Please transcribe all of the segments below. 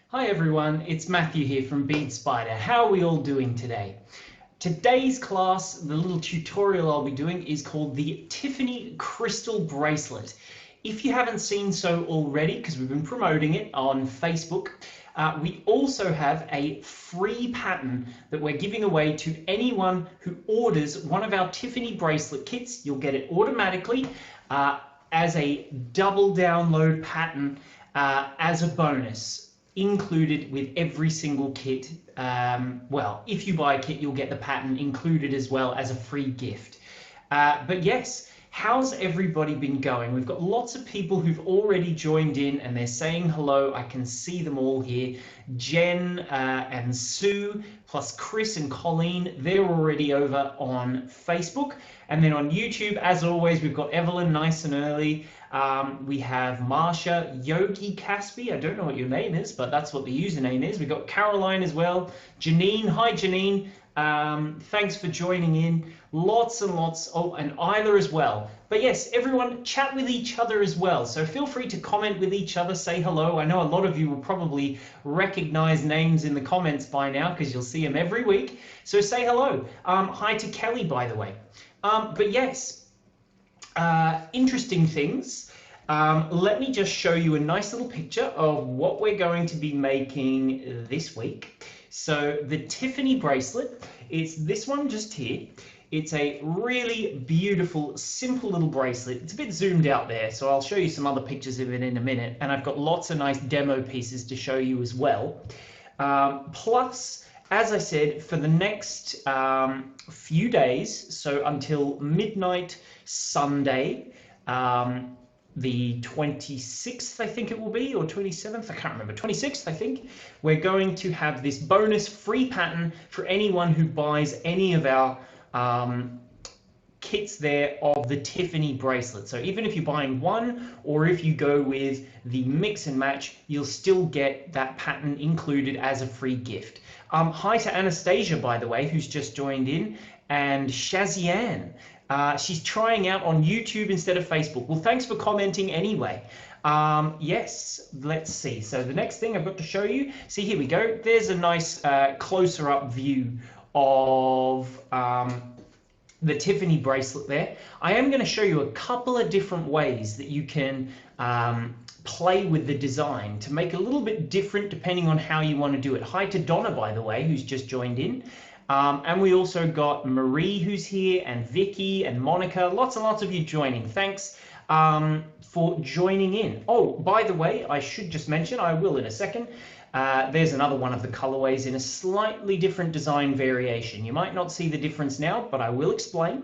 Hi everyone, it's Matthew here from Bead Spider. How are we all doing today? Today's class, the little tutorial I'll be doing is called the Tiffany Crystal Bracelet. If you haven't seen so already, because we've been promoting it on Facebook, we also have a free pattern that we're giving away to anyone who orders one of our Tiffany bracelet kits. You'll get it automatically as a double download pattern as a bonus, included with every single kit. Well, if you buy a kit, you'll get the pattern included as well as a free gift. But yes, how's everybody been going? We've got lots of people who've already joined in and they're saying hello. I can see them all here. Jen and Sue, plus Chris and Colleen, they're already over on Facebook. And then on YouTube, as always, we've got Evelyn nice and early. We have Marsha, Yogi Caspi, I don't know what your name is, but that's what the username is. We've got Caroline as well. Janine, hi Janine. Thanks for joining in. Lots and lots. Oh, and Isla as well. But yes, everyone chat with each other as well. So feel free to comment with each other, say hello. I know a lot of you will probably recognize names in the comments by now because you'll see them every week. So say hello. Hi to Kelly, by the way. But yes, interesting things. Let me just show you a nice little picture of what we're going to be making this week. So the Tiffany bracelet, it's this one just here. It's a really beautiful, simple little bracelet. It's a bit zoomed out there, so I'll show you some other pictures of it in a minute. And I've got lots of nice demo pieces to show you as well. Plus, as I said, for the next few days, so until midnight Sunday, the 26th, I think it will be, or 27th, I can't remember, 26th, I think, we're going to have this bonus free pattern for anyone who buys any of our kits there of the Tiffany bracelet. So even if you're buying one, or if you go with the mix and match, you'll still get that pattern included as a free gift. Hi to Anastasia, by the way, who's just joined in, and Shazian. She's trying out on YouTube instead of Facebook. Well, thanks for commenting anyway. Yes, let's see. So the next thing I've got to show you, see, here we go. There's a nice closer up view of the Tiffany bracelet there. I am going to show you a couple of different ways that you can play with the design to make it a little bit different depending on how you want to do it. Hi to Donna, by the way, who's just joined in. And we also got Marie who's here, and Vicky and Monica. Lots and lots of you joining. Thanks for joining in. Oh, by the way, I should just mention, I will in a second, there's another one of the colorways in a slightly different design variation. You might not see the difference now, but I will explain.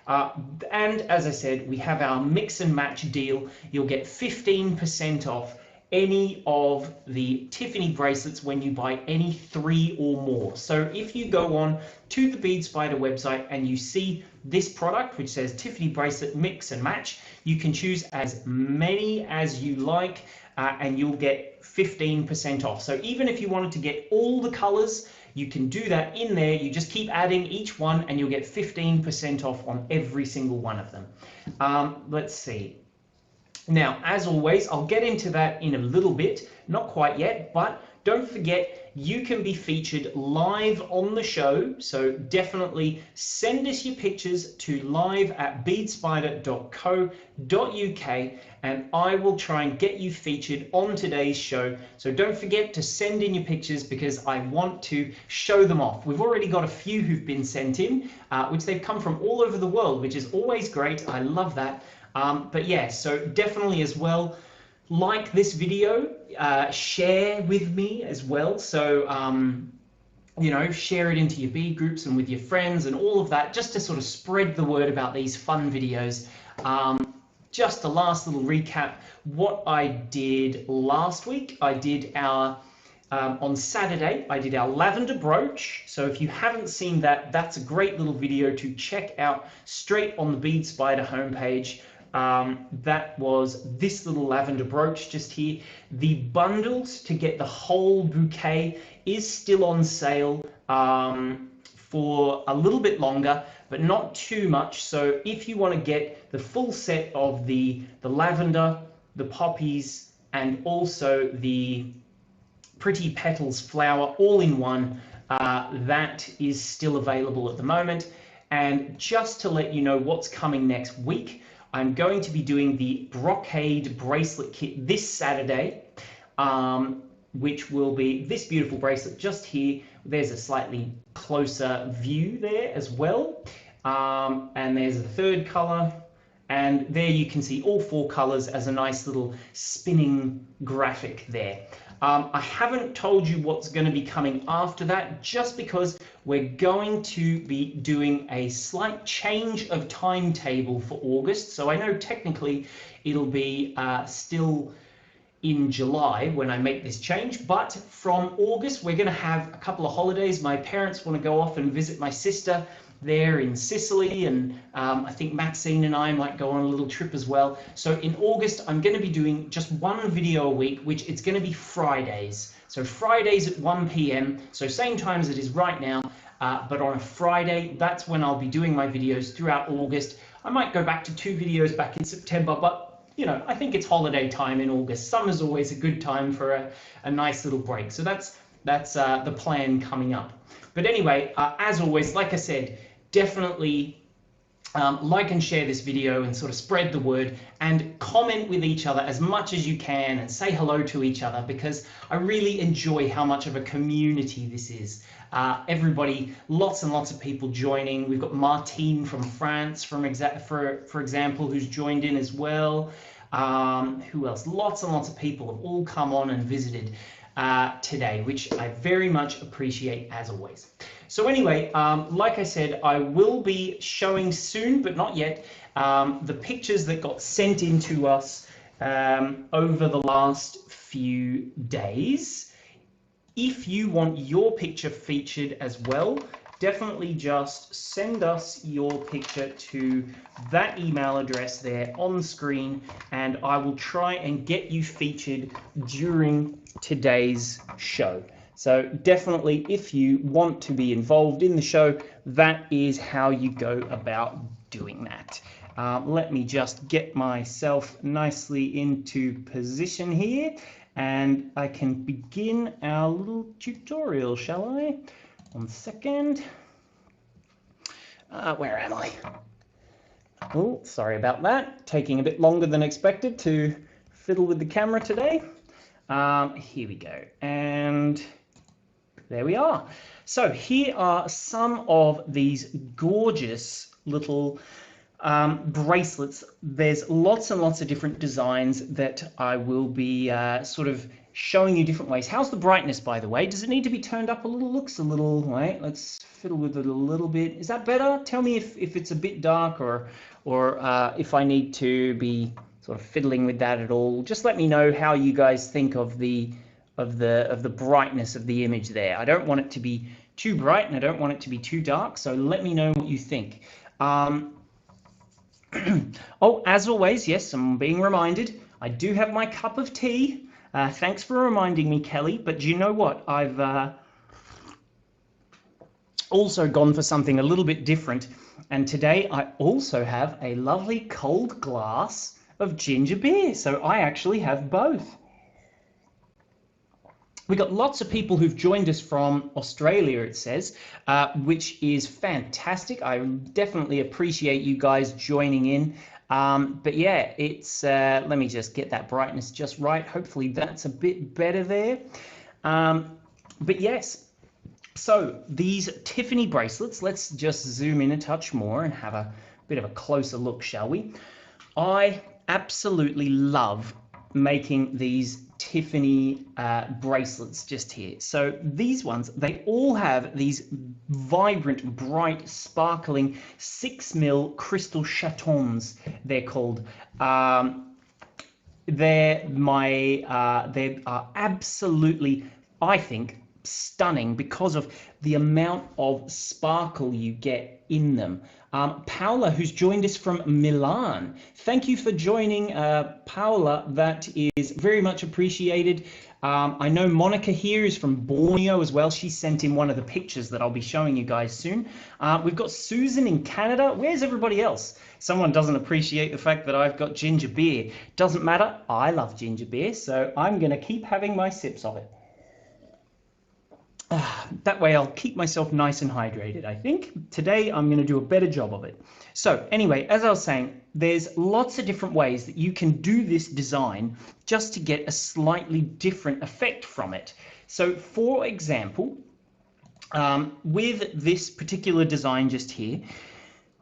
And as I said, we have our mix and match deal. You'll get 15% off any of the Tiffany bracelets when you buy any 3 or more. So if you go on to the Bead Spider website and you see this product which says Tiffany bracelet mix and match, you can choose as many as you like and you'll get 15% off. So even if you wanted to get all the colors, you can do that in there. You just keep adding each one and you'll get 15% off on every single one of them. Let's see. Now, as always, I'll get into that in a little bit, not quite yet, but don't forget you can be featured live on the show. So definitely send us your pictures to live@beadspider.co.uk and I will try and get you featured on today's show. So don't forget to send in your pictures because I want to show them off. We've already got a few who've been sent in, which they've come from all over the world, which is always great. I love that. But yeah, so definitely as well, like this video, share with me as well. So, you know, share it into your bead groups and with your friends and all of that, just to sort of spread the word about these fun videos. Just a last little recap, what I did last week, I did our, on Saturday, I did our lavender brooch. So if you haven't seen that, that's a great little video to check out straight on the Bead Spider homepage. That was this little lavender brooch just here. The bundles to get the whole bouquet is still on sale for a little bit longer, but not too much. So if you want to get the full set of the lavender, the poppies, and also the pretty petals flower all in one. That is still available at the moment. And just to let you know what's coming next week, I'm going to be doing the brocade bracelet kit this Saturday, which will be this beautiful bracelet just here. There's a slightly closer view there as well. And there's a third color. And there you can see all 4 colors as a nice little spinning graphic there. I haven't told you what's going to be coming after that, just because we're going to be doing a slight change of timetable for August. So I know technically it'll be still in July when I make this change, but from August we're going to have a couple of holidays. My parents want to go off and visit my sister there in Sicily, and I think Maxine and I might go on a little trip as well. So in August I'm going to be doing just 1 video a week, which it's going to be Fridays. So Fridays at 1 p.m. so same time as it is right now, but on a Friday. That's when I'll be doing my videos throughout August. I might go back to 2 videos back in September, but you know, I think it's holiday time in August. Summer's always a good time for a nice little break. So that's the plan coming up. But anyway, as always, like I said, definitely like and share this video and sort of spread the word, and comment with each other as much as you can and say hello to each other, because I really enjoy how much of a community this is. Everybody, lots and lots of people joining. We've got Martine from France, for example, who's joined in as well. Who else? Lots and lots of people have all come on and visited today, which I very much appreciate as always. So anyway, like I said, I will be showing soon, but not yet, the pictures that got sent in to us over the last few days. If you want your picture featured as well, definitely just send us your picture to that email address there on screen, and I will try and get you featured during today's show. So definitely, if you want to be involved in the show, that is how you go about doing that. Let me just get myself nicely into position here, and I can begin our little tutorial, shall I? 1 second. Where am I? Oh, sorry about that. Taking a bit longer than expected to fiddle with the camera today. Here we go. And there we are. So here are some of these gorgeous little bracelets. There's lots and lots of different designs that I will be sort of showing you different ways. How's the brightness, by the way? Does it need to be turned up a little? Looks a little, wait, let's fiddle with it a little bit. Is that better? Tell me if it's a bit dark, or if I need to be sort of fiddling with that at all. Just let me know how you guys think of the brightness of the image there. I don't want it to be too bright and I don't want it to be too dark, so let me know what you think. Oh, as always, yes, I'm being reminded, I do have my cup of tea. Thanks for reminding me, Kelly, but do you know what? I've also gone for something a little bit different, and today I also have a lovely cold glass of ginger beer, so I actually have both. We got lots of people who've joined us from Australia, it says, which is fantastic. I definitely appreciate you guys joining in. But yeah, it's let me just get that brightness just right. Hopefully that's a bit better there. But yes, so these Tiffany bracelets, let's just zoom in a touch more and have a bit of a closer look, shall we? I absolutely love making these Tiffany bracelets just here. So these ones, they all have these vibrant, bright, sparkling 6mm crystal chatons, they're called. They are absolutely, I think, stunning because of the amount of sparkle you get in them. Paola, who's joined us from Milan, thank you for joining, Paola. That is very much appreciated. I know Monica here is from Borneo as well. She sent in one of the pictures that I'll be showing you guys soon. We've got Susan in Canada. Where's everybody else? Someone doesn't appreciate the fact that I've got ginger beer. Doesn't matter. I love ginger beer, so I'm going to keep having my sips of it. That way I'll keep myself nice and hydrated, I think. Today I'm going to do a better job of it. So anyway, as I was saying, there's lots of different ways that you can do this design just to get a slightly different effect from it. So for example, with this particular design just here,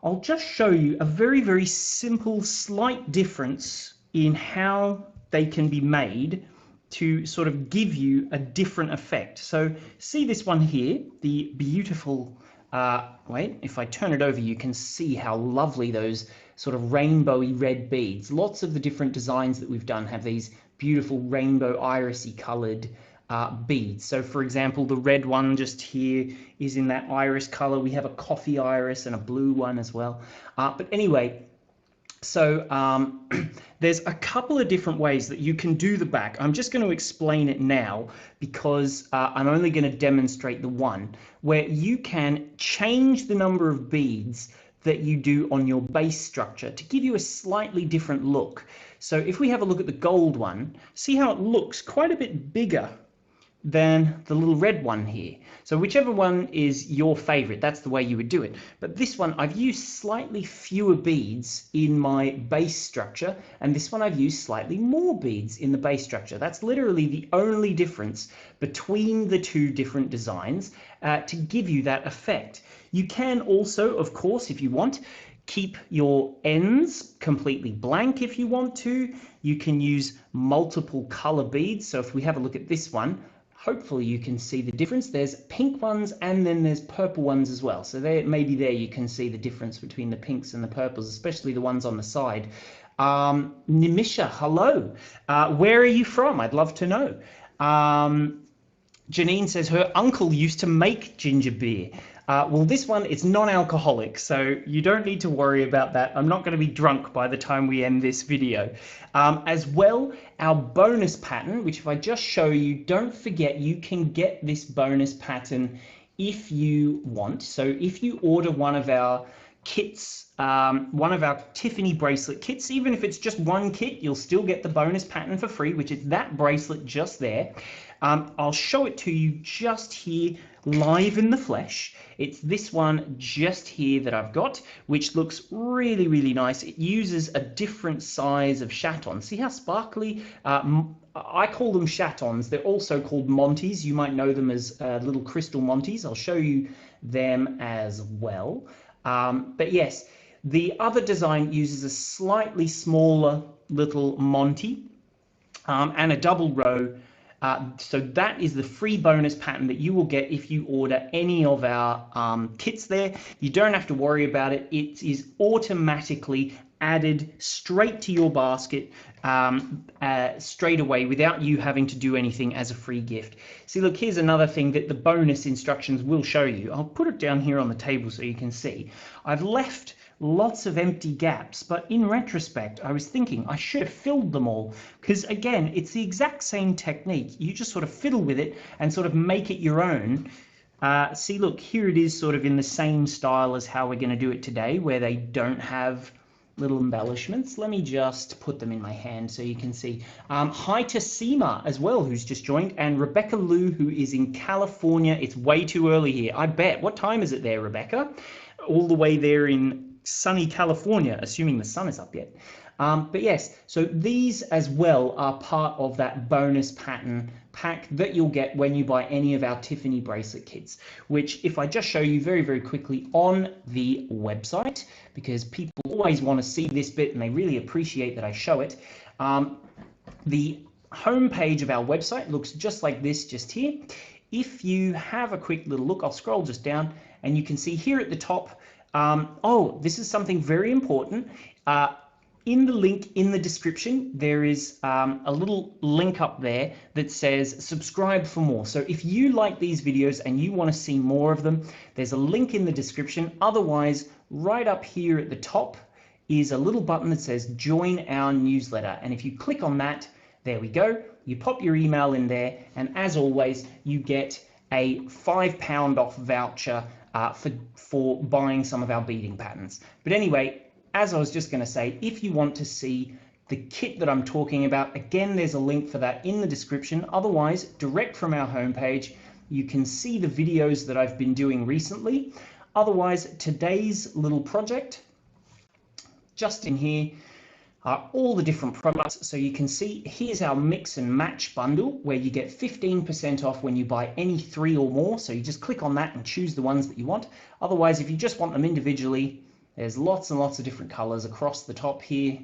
I'll just show you a very, very simple, slight difference in how they can be made to sort of give you a different effect. So see this one here, the beautiful, wait, if I turn it over, you can see how lovely those sort of rainbowy red beads. Lots of the different designs that we've done have these beautiful rainbow irisy colored beads. So for example, the red one just here is in that iris color. We have a coffee iris and a blue one as well. But anyway, so there's a couple of different ways that you can do the back. I'm just going to explain it now because I'm only going to demonstrate the one where you can change the number of beads that you do on your base structure to give you a slightly different look. So if we have a look at the gold one, see how it looks quite a bit bigger than the little red one here. So whichever one is your favorite, that's the way you would do it. But this one, I've used slightly fewer beads in my base structure, and this one I've used slightly more beads in the base structure. That's literally the only difference between the two different designs to give you that effect. You can also, of course, if you want, keep your ends completely blank if you want to. You can use multiple color beads. So if we have a look at this one, hopefully you can see the difference. There's pink ones and then there's purple ones as well. So there, maybe there you can see the difference between the pinks and the purples, especially the ones on the side. Nimisha, hello. Where are you from? I'd love to know. Janine says her uncle used to make ginger beer. Well, this one, it's non-alcoholic, so you don't need to worry about that. I'm not going to be drunk by the time we end this video. As well, our bonus pattern, which if I just show you, don't forget you can get this bonus pattern if you want. So if you order one of our kits, one of our Tiffany bracelet kits, even if it's just one kit, you'll still get the bonus pattern for free, which is that bracelet just there. I'll show it to you just here live in the flesh. It's this one just here that I've got, which looks really, really nice. It uses a different size of chaton. See how sparkly? I call them chatons. They're also called Monties. You might know them as little crystal Monties. I'll show you them as well. But yes, the other design uses a slightly smaller little Monty and a double row. So that is the free bonus pattern that you will get if you order any of our kits there. You don't have to worry about it. It is automatically added straight to your basket straight away without you having to do anything as a free gift. See, look, here's another thing that the bonus instructions will show you. I'll put it down here on the table so you can see. I've left lots of empty gaps, but in retrospect I was thinking I should have filled them all, because again, it's the exact same technique. You just sort of fiddle with it and sort of make it your own. See, look, here it is sort of in the same style as how we're going to do it today, where they don't have little embellishments. Let me just put them in my hand so you can see. Hi to Seema as well, who's just joined, and Rebecca Lou, who is in California. It's way too early here, I bet. What time is it there, Rebecca? All the way there in sunny California, assuming the sun is up yet. But yes, so these as well are part of that bonus pattern pack that you'll get when you buy any of our Tiffany bracelet kits, which if I just show you very, very quickly on the website, because people always want to see this bit and they really appreciate that I show it. The home page of our website looks just like this, just here. If you have a quick little look, I'll scroll just down and you can see here at the top, oh, this is something very important. In the link in the description, there is a little link up there that says subscribe for more. So if you like these videos and you want to see more of them, there's a link in the description. Otherwise, right up here at the top is a little button that says join our newsletter. And if you click on that, there we go. You pop your email in there. And as always, you get a £5 off voucher for buying some of our beading patterns. But anyway, as I was just going to say, if you want to see the kit that I'm talking about, again, there's a link for that in the description. Otherwise, direct from our homepage, you can see the videos that I've been doing recently. Otherwise, today's little project, just in here, are all the different products. So you can see here's our mix and match bundle where you get 15% off when you buy any 3 or more. So you just click on that and choose the ones that you want. Otherwise, if you just want them individually, there's lots and lots of different colors across the top here,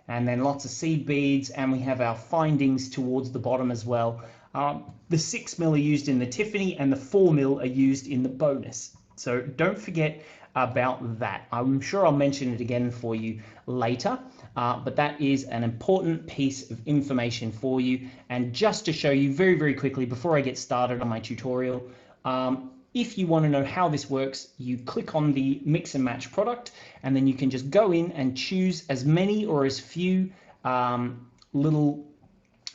and then lots of seed beads, and we have our findings towards the bottom as well. The 6mm are used in the Tiffany and the 4mm are used in the bonus. So don't forget about that. I'm sure I'll mention it again for you later, but that is an important piece of information for you. And just to show you very, very quickly before I get started on my tutorial, if you want to know how this works, you click on the mix and match product, and then you can just go in and choose as many or as few little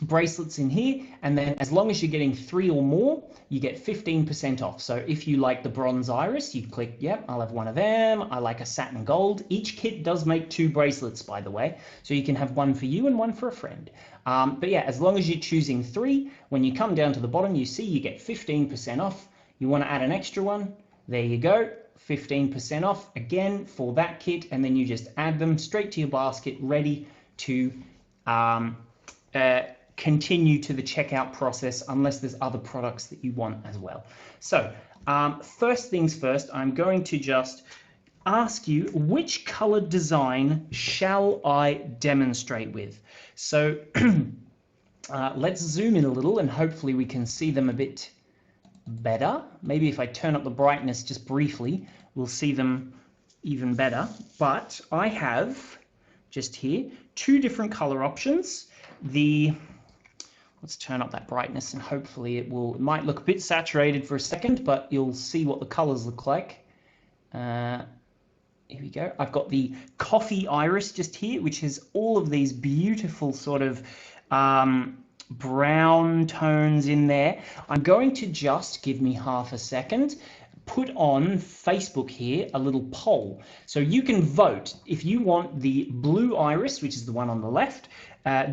bracelets in here, and then as long as you're getting 3 or more, you get 15% off. So if you like the bronze iris, you click, yep, I'll have one of them. I like a satin gold. Each kit does make 2 bracelets, by the way, so you can have one for you and one for a friend. But yeah, as long as you're choosing 3, when you come down to the bottom, you see you get 15% off. You want to add an extra one, there you go, 15% off again for that kit, and then you just add them straight to your basket, ready to continue to the checkout process unless there's other products that you want as well. So first things first, I'm going to just ask you, which color design shall I demonstrate with? So let's zoom in a little and hopefully we can see them a bit better. Maybe if I turn up the brightness just briefly, we'll see them even better. But I have just here 2 different color options. Let's turn up that brightness and hopefully it might look a bit saturated for a second, but you'll see what the colors look like. Here we go. I've got the coffee iris just here, which has all of these beautiful sort of brown tones in there. I'm going to just, give me half a second, put on Facebook here a little poll. So you can vote if you want the blue iris, which is the one on the left,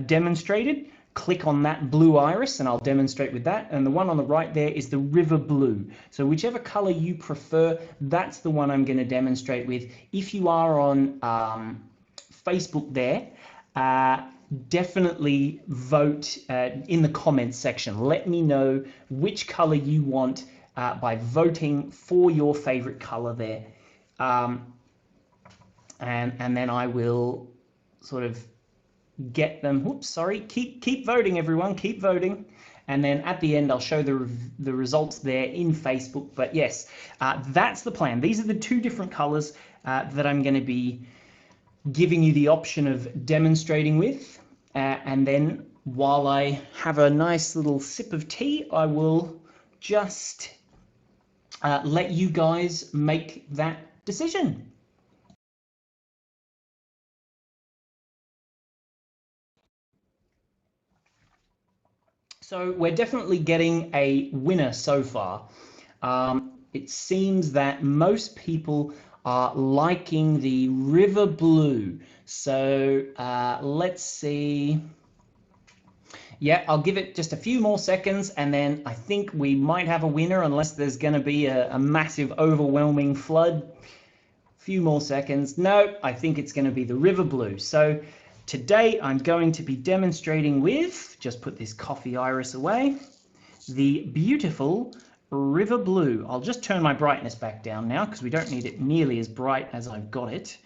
demonstrated. Click on that blue iris and I'll demonstrate with that. And the one on the right there is the river blue. So whichever color you prefer, that's the one I'm going to demonstrate with. If you are on Facebook there, definitely vote in the comments section. Let me know which color you want by voting for your favorite color there. And then I will sort of get them. Oops, sorry. Keep voting, everyone. Keep voting. And then at the end, I'll show the results there in Facebook. But yes, that's the plan. These are the 2 different colors that I'm going to be giving you the option of demonstrating with. And then while I have a nice little sip of tea, I will just let you guys make that decision. So we're definitely getting a winner so far. It seems that most people are liking the river blue. So let's see. Yeah, I'll give it just a few more seconds and then I think we might have a winner unless there's going to be a massive overwhelming flood. A few more seconds. No, I think it's going to be the river blue. So today I'm going to be demonstrating with, just put this coffee iris away, the beautiful river blue. I'll just turn my brightness back down now because we don't need it nearly as bright as I've got it.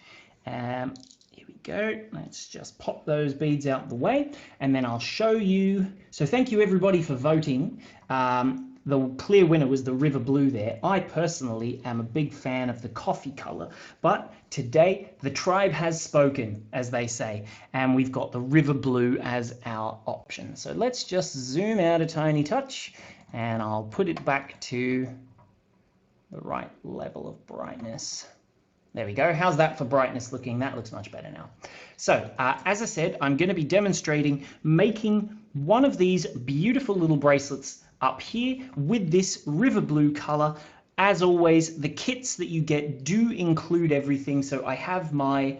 Here we go. Let's just pop those beads out the way and then I'll show you. So thank you everybody for voting. The clear winner was the river blue there. I personally am a big fan of the coffee color, but today the tribe has spoken, as they say, and we've got the river blue as our option. So let's just zoom out a tiny touch and I'll put it back to the right level of brightness. There we go. How's that for brightness looking? That looks much better now. So as I said, I'm going to be demonstrating making one of these beautiful little bracelets up here with this river blue color. As always, the kits that you get do include everything. So I have my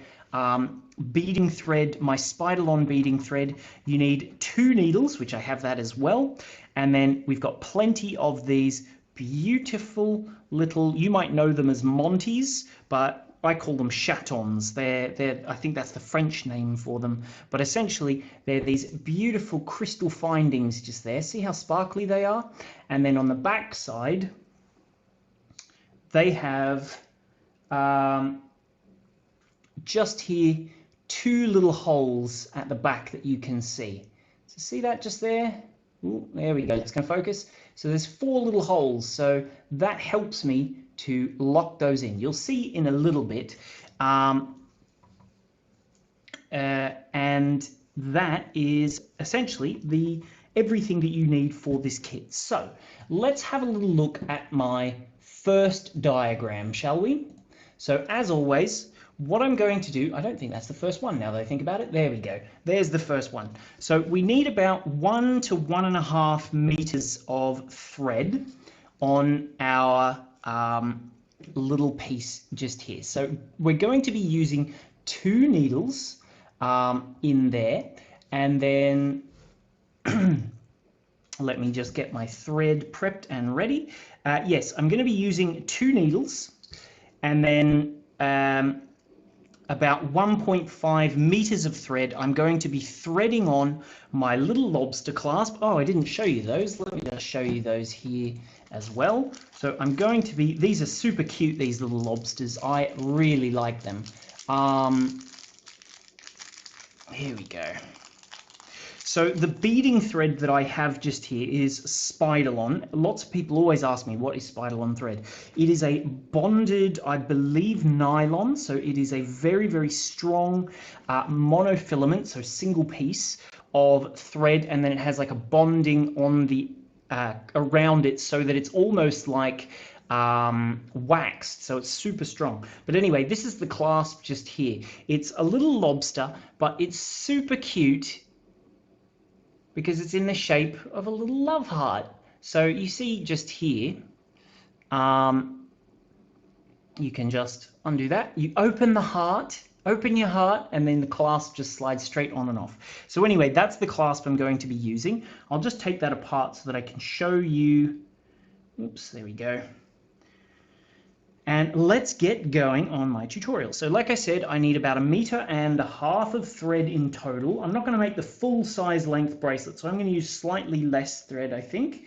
beading thread, my Spider-Lon beading thread. You need 2 needles, which I have that as well. And then we've got plenty of these beautiful little, you might know them as Monties, but I call them chatons. I think that's the French name for them. But essentially, they're these beautiful crystal findings just there. See how sparkly they are? And then on the back side, they have just here 2 little holes at the back that you can see. So see that just there? Ooh, there we go. It's going to focus. So there's 4 little holes. So that helps me to lock those in. You'll see in a little bit. And that is essentially everything that you need for this kit. So let's have a little look at my first diagram, shall we? So as always, what I'm going to do, I don't think that's the first one now that I think about it. There we go. There's the first one. So we need about 1 to 1.5 meters of thread on our little piece just here. So we're going to be using 2 needles in there, and then let me just get my thread prepped and ready. Yes, I'm going to be using 2 needles, and then about 1.5 meters of thread. I'm going to be threading on my little lobster clasp. Oh, I didn't show you those. Let me just show you those here as well. So I'm going to be, these are super cute, these little lobsters. I really like them. Here we go. So the beading thread that I have just here is Spiderlon. Lots of people always ask me, what is Spiderlon thread? It is a bonded, I believe, nylon. So it is a very, very strong monofilament, so single piece of thread, and then it has like a bonding on the around it so that it's almost like waxed, so it's super strong. But anyway, this is the clasp just here. It's a little lobster, but it's super cute because it's in the shape of a little love heart. So you see just here, you can just undo that. You open the heart, open your heart, and then the clasp just slides straight on and off. So anyway, that's the clasp I'm going to be using. I'll just take that apart so that I can show you. Oops, there we go. And let's get going on my tutorial. So like I said, I need about 1.5 meters of thread in total. I'm not going to make the full size length bracelet, so I'm going to use slightly less thread, I think.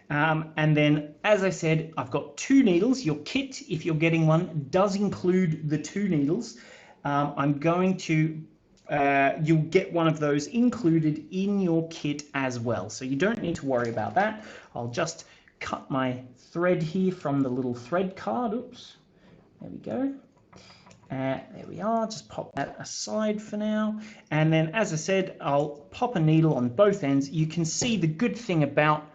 And then, as I said, I've got 2 needles. Your kit, if you're getting one, does include the 2 needles. I'm going to, you'll get one of those included in your kit as well. So you don't need to worry about that. I'll just cut my thread here from the little thread card. Oops, there we go. There we are. Just pop that aside for now. And then, as I said, I'll pop a needle on both ends. You can see the good thing about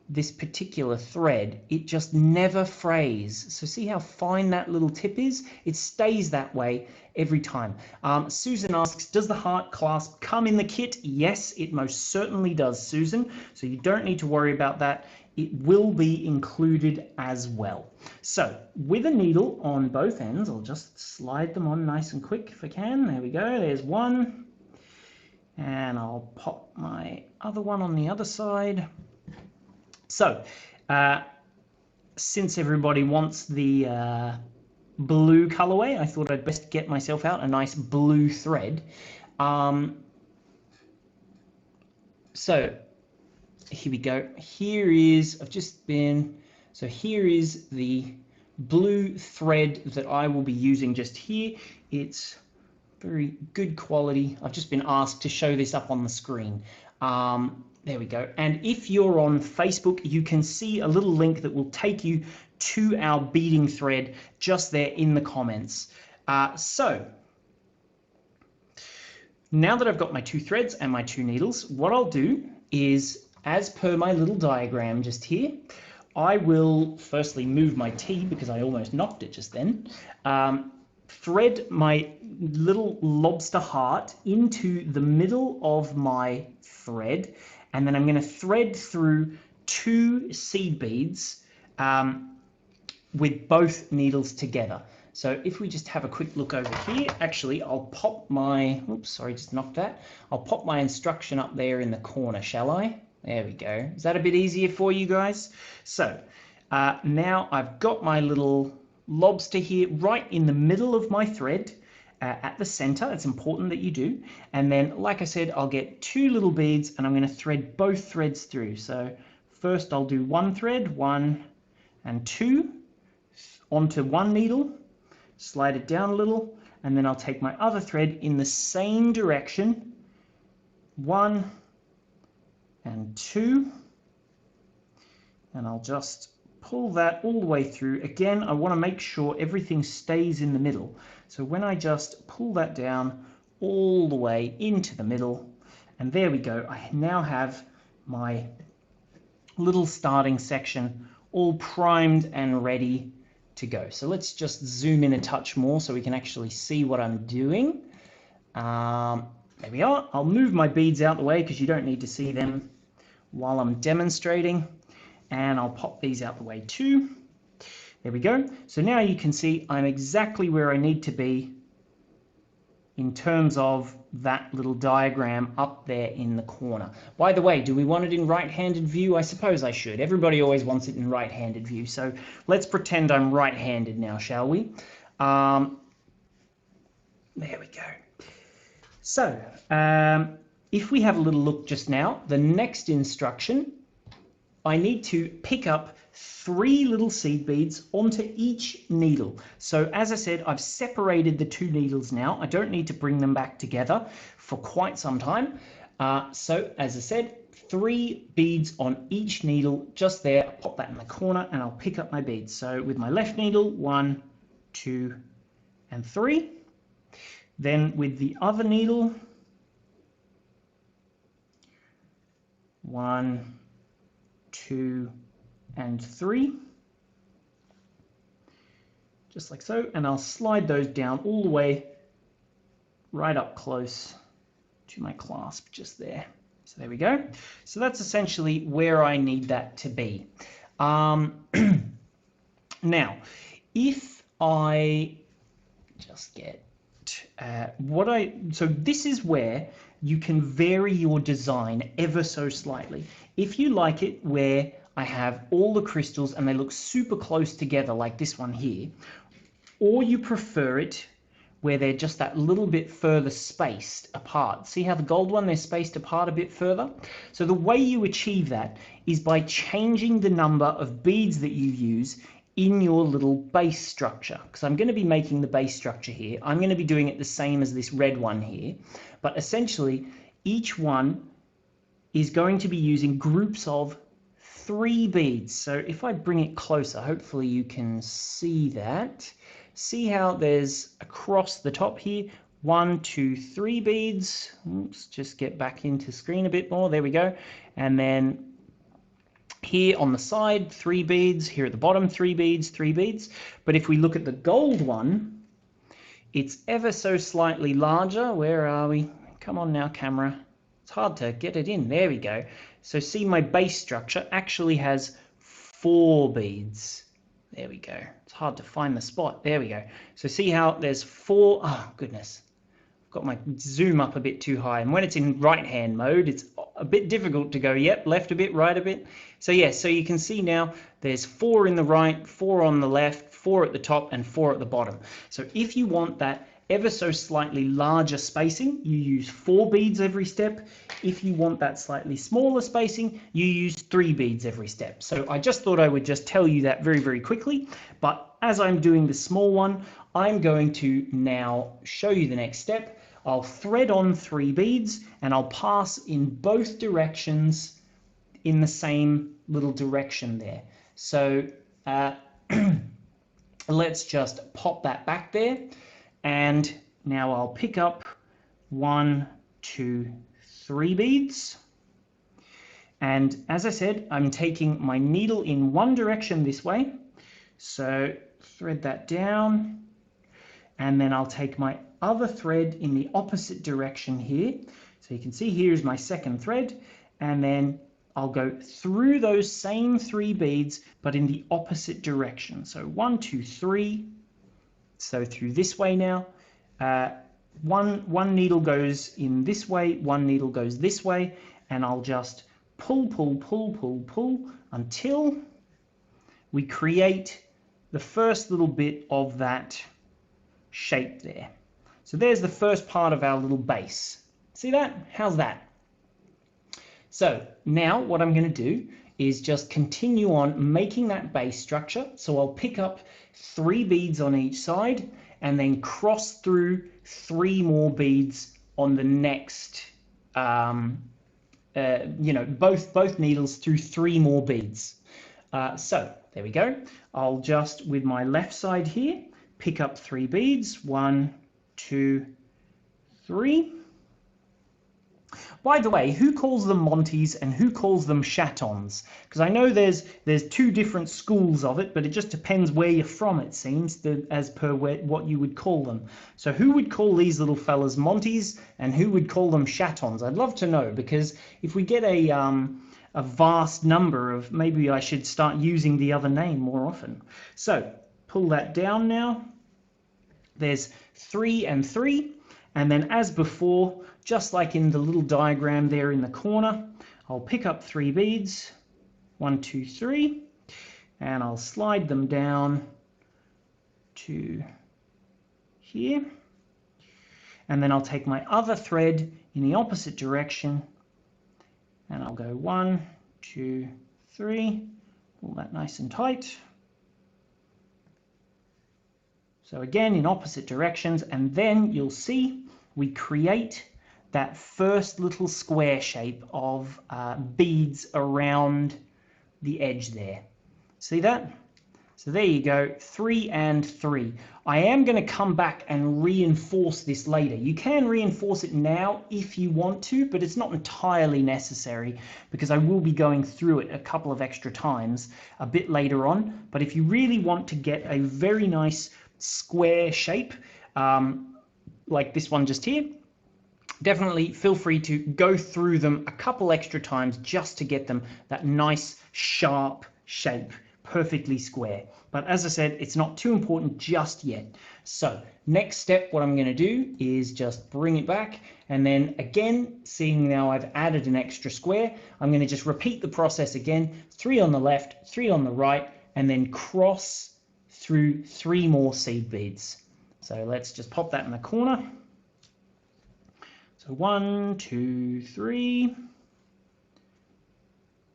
this particular thread, it just never frays. So see how fine that little tip is? It stays that way every time. Susan asks, does the heart clasp come in the kit? Yes, it most certainly does, Susan. So you don't need to worry about that. It will be included as well. So with a needle on both ends, I'll just slide them on nice and quick if I can. There we go, there's one. And I'll pop my other one on the other side. So since everybody wants the blue colorway, I thought I'd best get myself out a nice blue thread. So here we go. Here is, here is the blue thread that I will be using just here. It's very good quality. I've just been asked to show this up on the screen. There we go. And if you're on Facebook, you can see a little link that will take you to our beading thread just there in the comments. So now that I've got my 2 threads and my 2 needles, what I'll do is, as per my little diagram just here, I will firstly move my T because I almost knocked it just then. Thread my little lobster heart into the middle of my thread, and then I'm going to thread through 2 seed beads with both needles together. So if we just have a quick look over here, actually I'll pop my, oops, sorry, just knocked that. I'll pop my instruction up there in the corner, shall I? There we go. Is that a bit easier for you guys? So Now I've got my little lobster here right in the middle of my thread at the center. It's important that you do. And then, like I said, I'll get 2 little beads and I'm going to thread both threads through. So first I'll do 1 thread, 1 and 2 onto 1 needle, slide it down a little, and then I'll take my other thread in the same direction, 1 and 2, and I'll just pull that all the way through. Again, I want to make sure everything stays in the middle. So when I just pull that down all the way into the middle, and there we go, I now have my little starting section all primed and ready to go. So let's just zoom in a touch more so we can actually see what I'm doing. There we are. I'll move my beads out the way because you don't need to see them while I'm demonstrating. And I'll pop these out the way too. There we go. So now you can see I'm exactly where I need to be in terms of that little diagram up there in the corner. By the way, do we want it in right-handed view? I suppose I should. Everybody always wants it in right-handed view. So let's pretend I'm right-handed now, shall we? There we go. So if we have a little look just now, the next instruction, I need to pick up 3 little seed beads onto each needle. So as I said, I've separated the 2 needles now. I don't need to bring them back together for quite some time. So as I said, 3 beads on each needle just there. I'll pop that in the corner and I'll pick up my beads. So with my left needle, 1, 2, and 3. Then with the other needle, 1, 2, and 3, just like so, and I'll slide those down all the way right up close to my clasp just there. So there we go. So that's essentially where I need that to be. Now, if I just get so this is where you can vary your design ever so slightly. If you like it where I have all the crystals and they look super close together like this one here, or you prefer it where they're just that little bit further spaced apart. See how the gold one, they're spaced apart a bit further? So the way you achieve that is by changing the number of beads that you use in your little base structure, because I'm going to be making the base structure here. I'm going to be doing it the same as this red one here, but essentially each one is going to be using groups of 3 beads. So if I bring it closer, hopefully you can see that. See how there's across the top here, 1, 2, 3 beads. Oops, just get back into screen a bit more. There we go. And then here on the side, 3 beads. Here at the bottom, 3 beads, 3 beads. But if we look at the gold one, it's ever so slightly larger. Where are we? Come on now, camera. It's hard to get it in. There we go. So see, my base structure actually has 4 beads. There we go. It's hard to find the spot. There we go. So see how there's 4. Oh, goodness. I've got my zoom up a bit too high. And when it's in right-hand mode, it's a bit difficult to go, yep, left a bit, right a bit. So yeah, so you can see now there's 4 in the right, 4 on the left, 4 at the top, and 4 at the bottom. So if you want that ever so slightly larger spacing, you use 4 beads every step. If you want that slightly smaller spacing, you use 3 beads every step. So I just thought I would just tell you that very, very quickly. But as I'm doing the small one, I'm going to now show you the next step. I'll thread on 3 beads and I'll pass in both directions in the same little direction there. So let's just pop that back there. And now I'll pick up 1, 2, 3 beads. And as I said, I'm taking my needle in one direction this way. So thread that down. And then I'll take my other thread in the opposite direction here. So you can see here's my second thread. And then I'll go through those same 3 beads, but in the opposite direction. So 1, 2, 3. So through this way now, one needle goes in this way, one needle goes this way, and I'll just pull, pull, pull, pull, pull until we create the first little bit of that shape there. So there's the first part of our little base. See that? How's that? So now what I'm going to do is just continue on making that base structure. So I'll pick up 3 beads on each side and then cross through 3 more beads on the next, both needles through 3 more beads. So there we go. I'll just, with my left side here, pick up 3 beads. 1, 2, 3. By the way, who calls them Monties and who calls them chatons? Because I know there's 2 different schools of it, but it just depends where you're from, it seems, as per what you would call them. So who would call these little fellas Monties and who would call them chatons? I'd love to know, because if we get a vast number of, maybe I should start using the other name more often. So pull that down now. There's 3 and 3. And then as before, just like in the little diagram there in the corner, I'll pick up 3 beads, 1, 2, 3, and I'll slide them down to here. And then I'll take my other thread in the opposite direction, and I'll go 1, 2, 3, pull that nice and tight. So again, in opposite directions, and then you'll see we create that first little square shape of beads around the edge there. See that? So there you go, 3 and 3. I am going to come back and reinforce this later. You can reinforce it now if you want to, but it's not entirely necessary because I will be going through it a couple of extra times a bit later on. But if you really want to get a very nice square shape, like this one just here, definitely feel free to go through them a couple extra times just to get them that nice sharp shape, perfectly square. But as I said, it's not too important just yet. So next step, what I'm going to do is just bring it back, and then again, seeing now I've added an extra square, I'm going to just repeat the process again, 3 on the left, 3 on the right, and then cross through 3 more seed beads. So let's just pop that in the corner. So 1, 2, 3.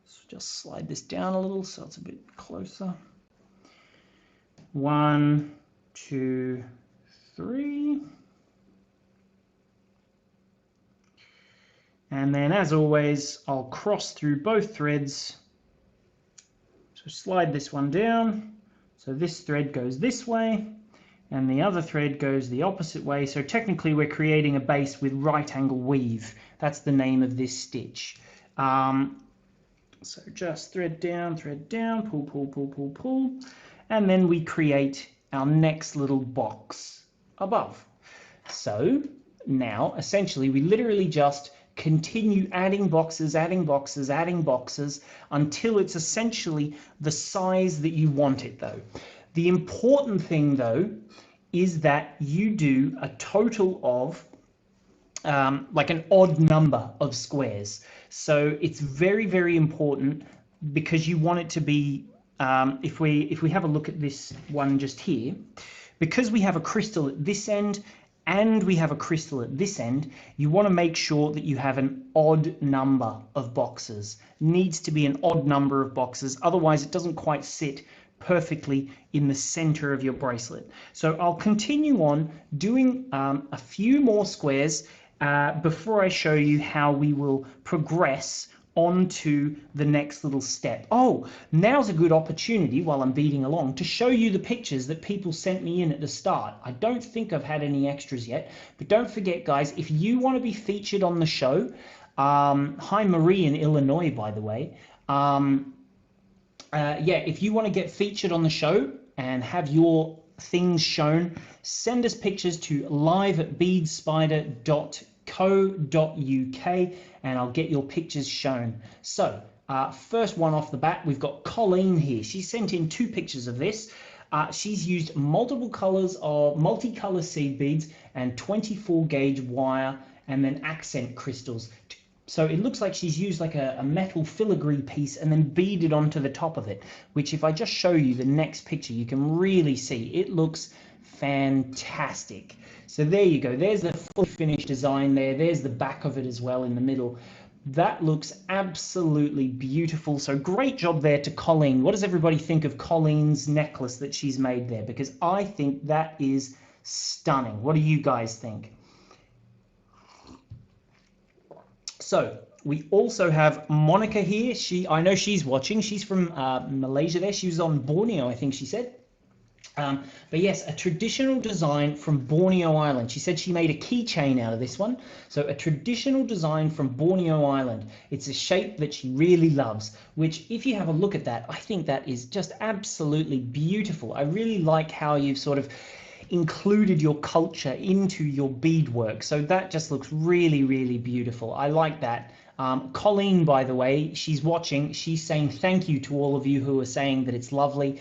So just slide this down a little so it's a bit closer. 1, 2, 3. And then as always, I'll cross through both threads. So slide this one down. So this thread goes this way, and the other thread goes the opposite way. So technically we're creating a base with right angle weave. That's the name of this stitch. So just thread down, pull, pull, pull, pull, pull. And then we create our next little box above. So now essentially we literally just continue adding boxes, adding boxes, adding boxes until it's essentially the size that you want it though. The important thing though is that you do a total of like an odd number of squares. So it's very, very important because you want it to be, if we have a look at this one just here, because we have a crystal at this end and we have a crystal at this end, you want to make sure that you have an odd number of boxes. Needs to be an odd number of boxes, otherwise it doesn't quite sit perfectly in the center of your bracelet. So I'll continue on doing a few more squares before I show you how we will progress onto the next little step. Oh, now's a good opportunity while I'm beading along to show you the pictures that people sent me in at the start. I don't think I've had any extras yet, but don't forget guys, if you want to be featured on the show, hi Marie in Illinois by the way, yeah, if you want to get featured on the show and have your things shown, send us pictures to live@beadspider.co.uk and I'll get your pictures shown. So first one off the bat, we've got Colleen here. She sent in 2 pictures of this. She's used multiple colors of multicolor seed beads and 24 gauge wire and then accent crystals So it looks like she's used like a metal filigree piece and then beaded onto the top of it, which if I just show you the next picture, you can really see it looks fantastic. So there you go. There's the fully finished design there. There's the back of it as well in the middle. That looks absolutely beautiful. So great job there to Colleen. What does everybody think of Colleen's necklace that she's made there? Because I think that is stunning. What do you guys think? So we also have Monica here. I know she's watching. She's from Malaysia there. She was on Borneo, I think she said. But yes, a traditional design from Borneo Island. She said she made a keychain out of this one. So a traditional design from Borneo Island. It's a shape that she really loves, which if you have a look at that, I think that is just absolutely beautiful. I really like how you've sort of included your culture into your beadwork. So that just looks really, really beautiful. I like that. Colleen, by the way, she's watching. She's saying thank you to all of you who are saying that it's lovely.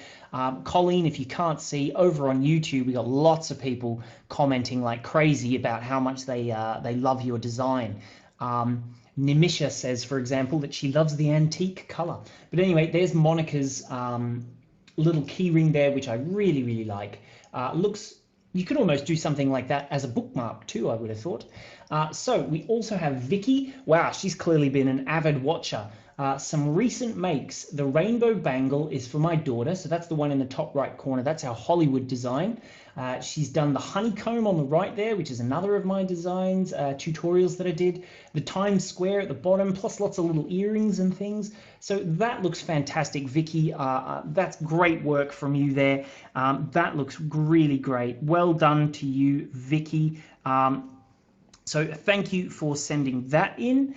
Colleen, if you can't see, over on YouTube, we got lots of people commenting like crazy about how much they love your design. Nimisha says, for example, that she loves the antique color. But anyway, there's Monica's little key ring there, which I really, really like. Looks, you could almost do something like that as a bookmark too, I would have thought. So we also have Vicky. Wow, she's clearly been an avid watcher. Some recent makes. The rainbow bangle is for my daughter, so that's the one in the top right corner. That's our Hollywood design. She's done the honeycomb on the right there, which is another of my designs, tutorials that I did. The Times Square at the bottom, plus lots of little earrings and things. So that looks fantastic, Vicky. That's great work from you there. That looks really great. Well done to you, Vicky. So thank you for sending that in.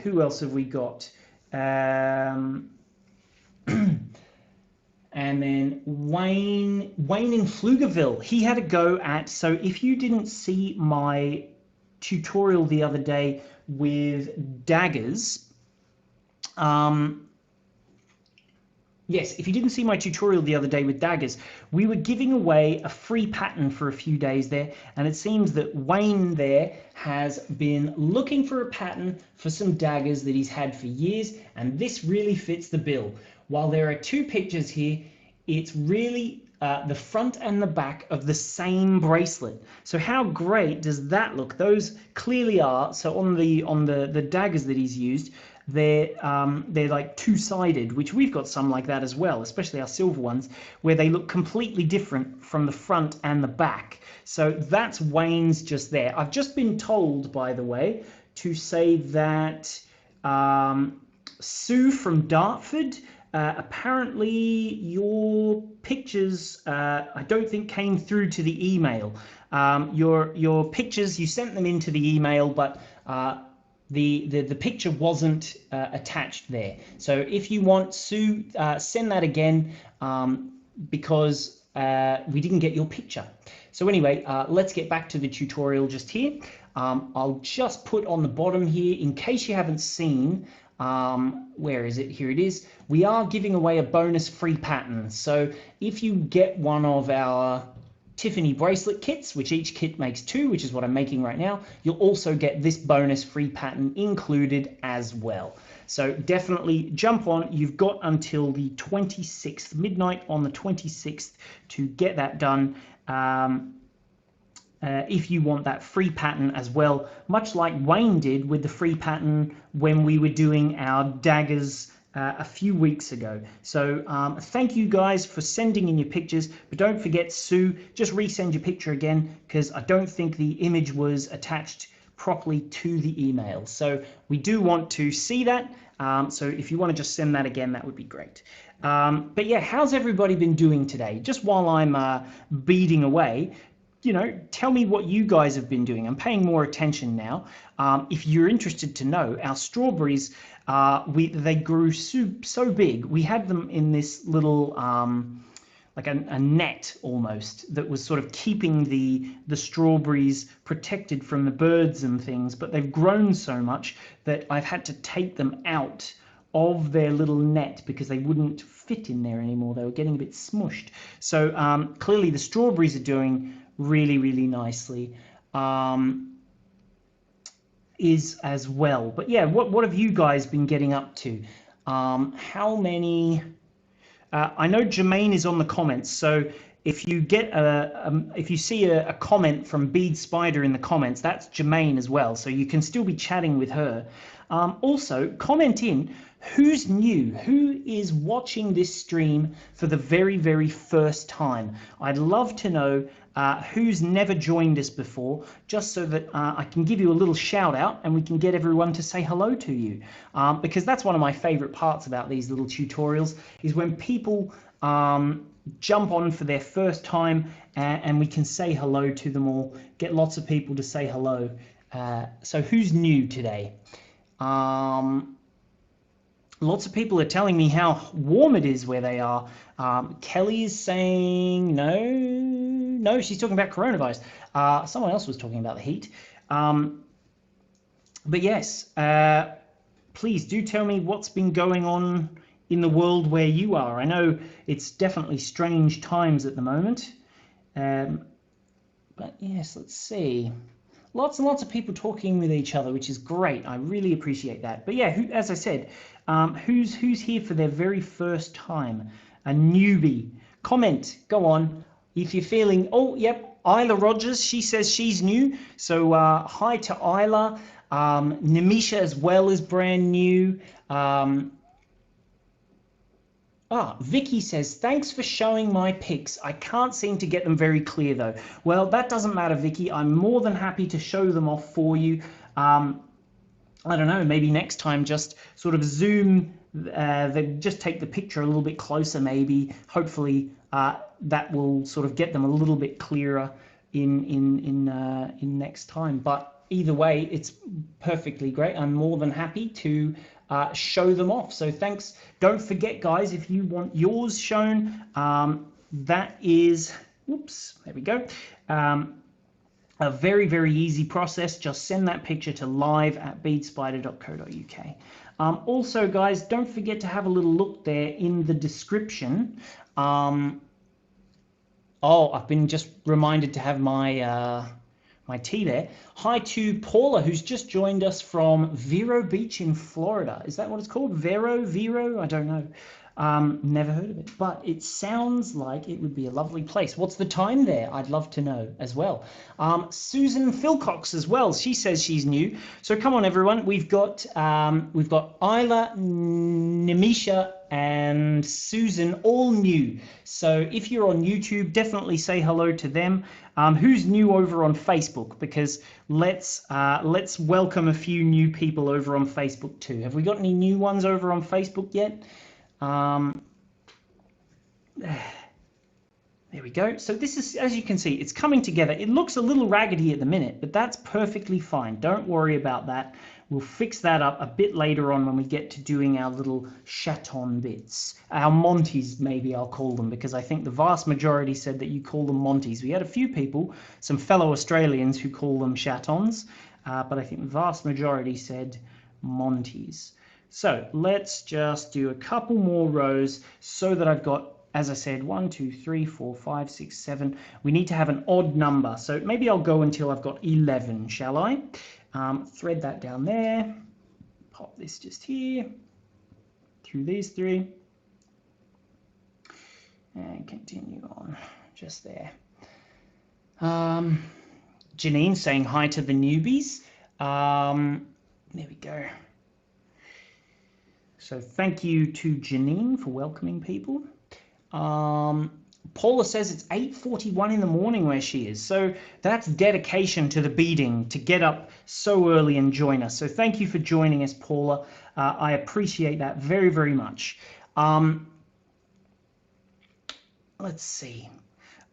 Who else have we got? And then Wayne in Pflugerville, he had a go at, so if you didn't see my tutorial the other day with daggers, yes, if you didn't see my tutorial the other day with daggers, we were giving away a free pattern for a few days there, and it seems that Wayne there has been looking for a pattern for some daggers that he's had for years, and this really fits the bill. While there are two pictures here, it's really the front and the back of the same bracelet. So how great does that look? Those clearly are, so on the daggers that he's used, they're like two-sided, which we've got some like that as well, especially our silver ones, where they look completely different from the front and the back. So that's Wayne's just there. I've just been told, by the way, to say that Sue from Dartford, apparently your pictures I don't think came through to the email. Your pictures, you sent them into the email, but the picture wasn't attached there. So if you want, Sue, send that again, because we didn't get your picture. So anyway, let's get back to the tutorial just here. I'll just put on the bottom here, in case you haven't seen, where is it? Here it is. We are giving away a bonus free pattern. So if you get one of our Tiffany bracelet kits, which each kit makes 2, which is what I'm making right now, you'll also get this bonus free pattern included as well. So definitely jump on. You've got until the 26th, midnight on the 26th, to get that done. If you want that free pattern as well, much like Wayne did with the free pattern when we were doing our daggers a few weeks ago. So thank you guys for sending in your pictures, but don't forget, Sue, just resend your picture again, because I don't think the image was attached properly to the email. So we do want to see that. So if you want to just send that again, that would be great. But yeah, how's everybody been doing today? Just while I'm beading away, you know, tell me what you guys have been doing. I'm paying more attention now. If you're interested to know, our strawberries, they grew so big. We had them in this little, like a net almost, that was sort of keeping the strawberries protected from the birds and things. But they've grown so much that I've had to take them out of their little net because they wouldn't fit in there anymore. They were getting a bit smushed. So clearly the strawberries are doing really, really nicely. is as well. But yeah, what have you guys been getting up to? How many? I know Jermaine is on the comments, so if you get if you see a comment from Bead Spider in the comments, that's Jermaine as well. So you can still be chatting with her. Also, comment in who's new, who is watching this stream for the very, very first time. I'd love to know who's never joined us before, just so that I can give you a little shout out and we can get everyone to say hello to you. Because that's one of my favorite parts about these little tutorials, is when people jump on for their first time and we can say hello to them all, get lots of people to say hello. So who's new today? Lots of people are telling me how warm it is where they are. Kelly is saying no, she's talking about coronavirus. Someone else was talking about the heat. But yes, please do tell me what's been going on in the world where you are. I know it's definitely strange times at the moment. But yes, let's see. Lots and lots of people talking with each other, which is great. I really appreciate that. But yeah, as I said, who's here for their very first time? A newbie. Comment. Go on. If you're feeling, oh, yep, Isla Rogers, she says she's new. So hi to Isla. Nimisha as well is brand new. Vicky says, thanks for showing my pics. I can't seem to get them very clear though. Well, that doesn't matter, Vicky. I'm more than happy to show them off for you. I don't know, maybe next time just sort of zoom, just take the picture a little bit closer maybe. Hopefully that will sort of get them a little bit clearer in next time. But either way, it's perfectly great. I'm more than happy to show them off. So thanks. Don't forget, guys, if you want yours shown, that is, whoops, there we go. A very, very easy process. Just send that picture to live@beadspider.co.uk. Also, guys, don't forget to have a little look there in the description. Oh, I've been just reminded to have my my tea there. Hi to Paula, who's just joined us from Vero Beach in Florida. Is that what it's called? Vero? I don't know. Never heard of it, but it sounds like it would be a lovely place. What's the time there? I'd love to know as well. Susan Philcox as well. She says she's new. So come on, everyone. We've got Isla, Nimisha, and Susan all new. So if you're on YouTube, definitely say hello to them. Who's new over on Facebook? Because let's welcome a few new people over on Facebook too. Have we got any new ones over on Facebook yet? There we go. So this is, as you can see, it's coming together. It looks a little raggedy at the minute, but that's perfectly fine. Don't worry about that. We'll fix that up a bit later on when we get to doing our little chaton bits. Our Monties, maybe I'll call them, because I think the vast majority said that you call them Monties. We had a few people, some fellow Australians, who call them chatons, but I think the vast majority said Monties. So let's just do a couple more rows so that I've got, as I said, 1, 2, 3, 4, 5, 6, 7. We need to have an odd number. So maybe I'll go until I've got 11, shall I? Thread that down there. Pop this just here. Through these 3. And continue on just there. Janine saying hi to the newbies. There we go. So thank you to Janine for welcoming people. Paula says it's 8:41 in the morning where she is. So that's dedication to the beading, to get up so early and join us. So thank you for joining us, Paula. I appreciate that very, very much. Let's see.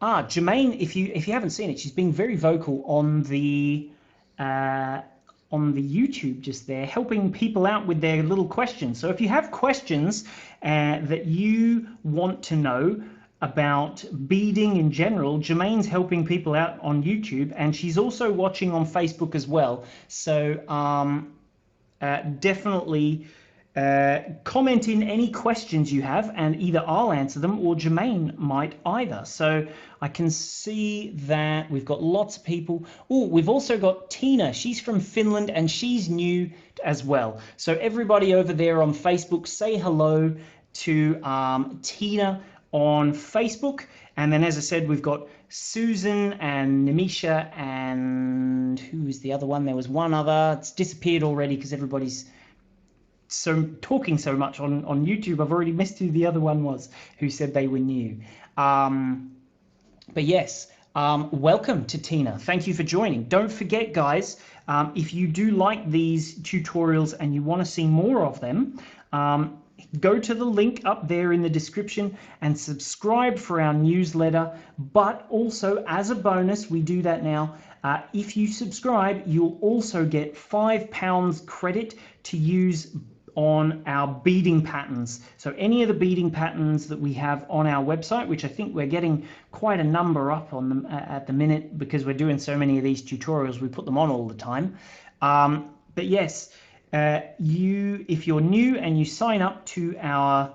Jermaine, if you haven't seen it, she's been very vocal on the YouTube just there, helping people out with their little questions. So if you have questions that you want to know about beading in general, Jermaine's helping people out on YouTube, and she's also watching on Facebook as well. So definitely, comment in any questions you have, and either I'll answer them or Jermaine might either. So I can see that we've got lots of people. Oh, we've also got Tina. She's from Finland and she's new as well. So everybody over there on Facebook, say hello to Tina on Facebook. And then, as I said, we've got Susan and Nimisha, and who is the other one? There was one other. It's disappeared already because everybody's talking so much on YouTube. I've already missed who the other one was who said they were new. But yes, welcome to Tina. Thank you for joining. Don't forget, guys, if you do like these tutorials and you want to see more of them, go to the link up there in the description and subscribe for our newsletter. But also, as a bonus, we do that now. If you subscribe, you'll also get £5 credit to use on our beading patterns. So any of the beading patterns that we have on our website, which I think we're getting quite a number up on them at the minute because we're doing so many of these tutorials, we put them on all the time. But yes, if you're new and you sign up to our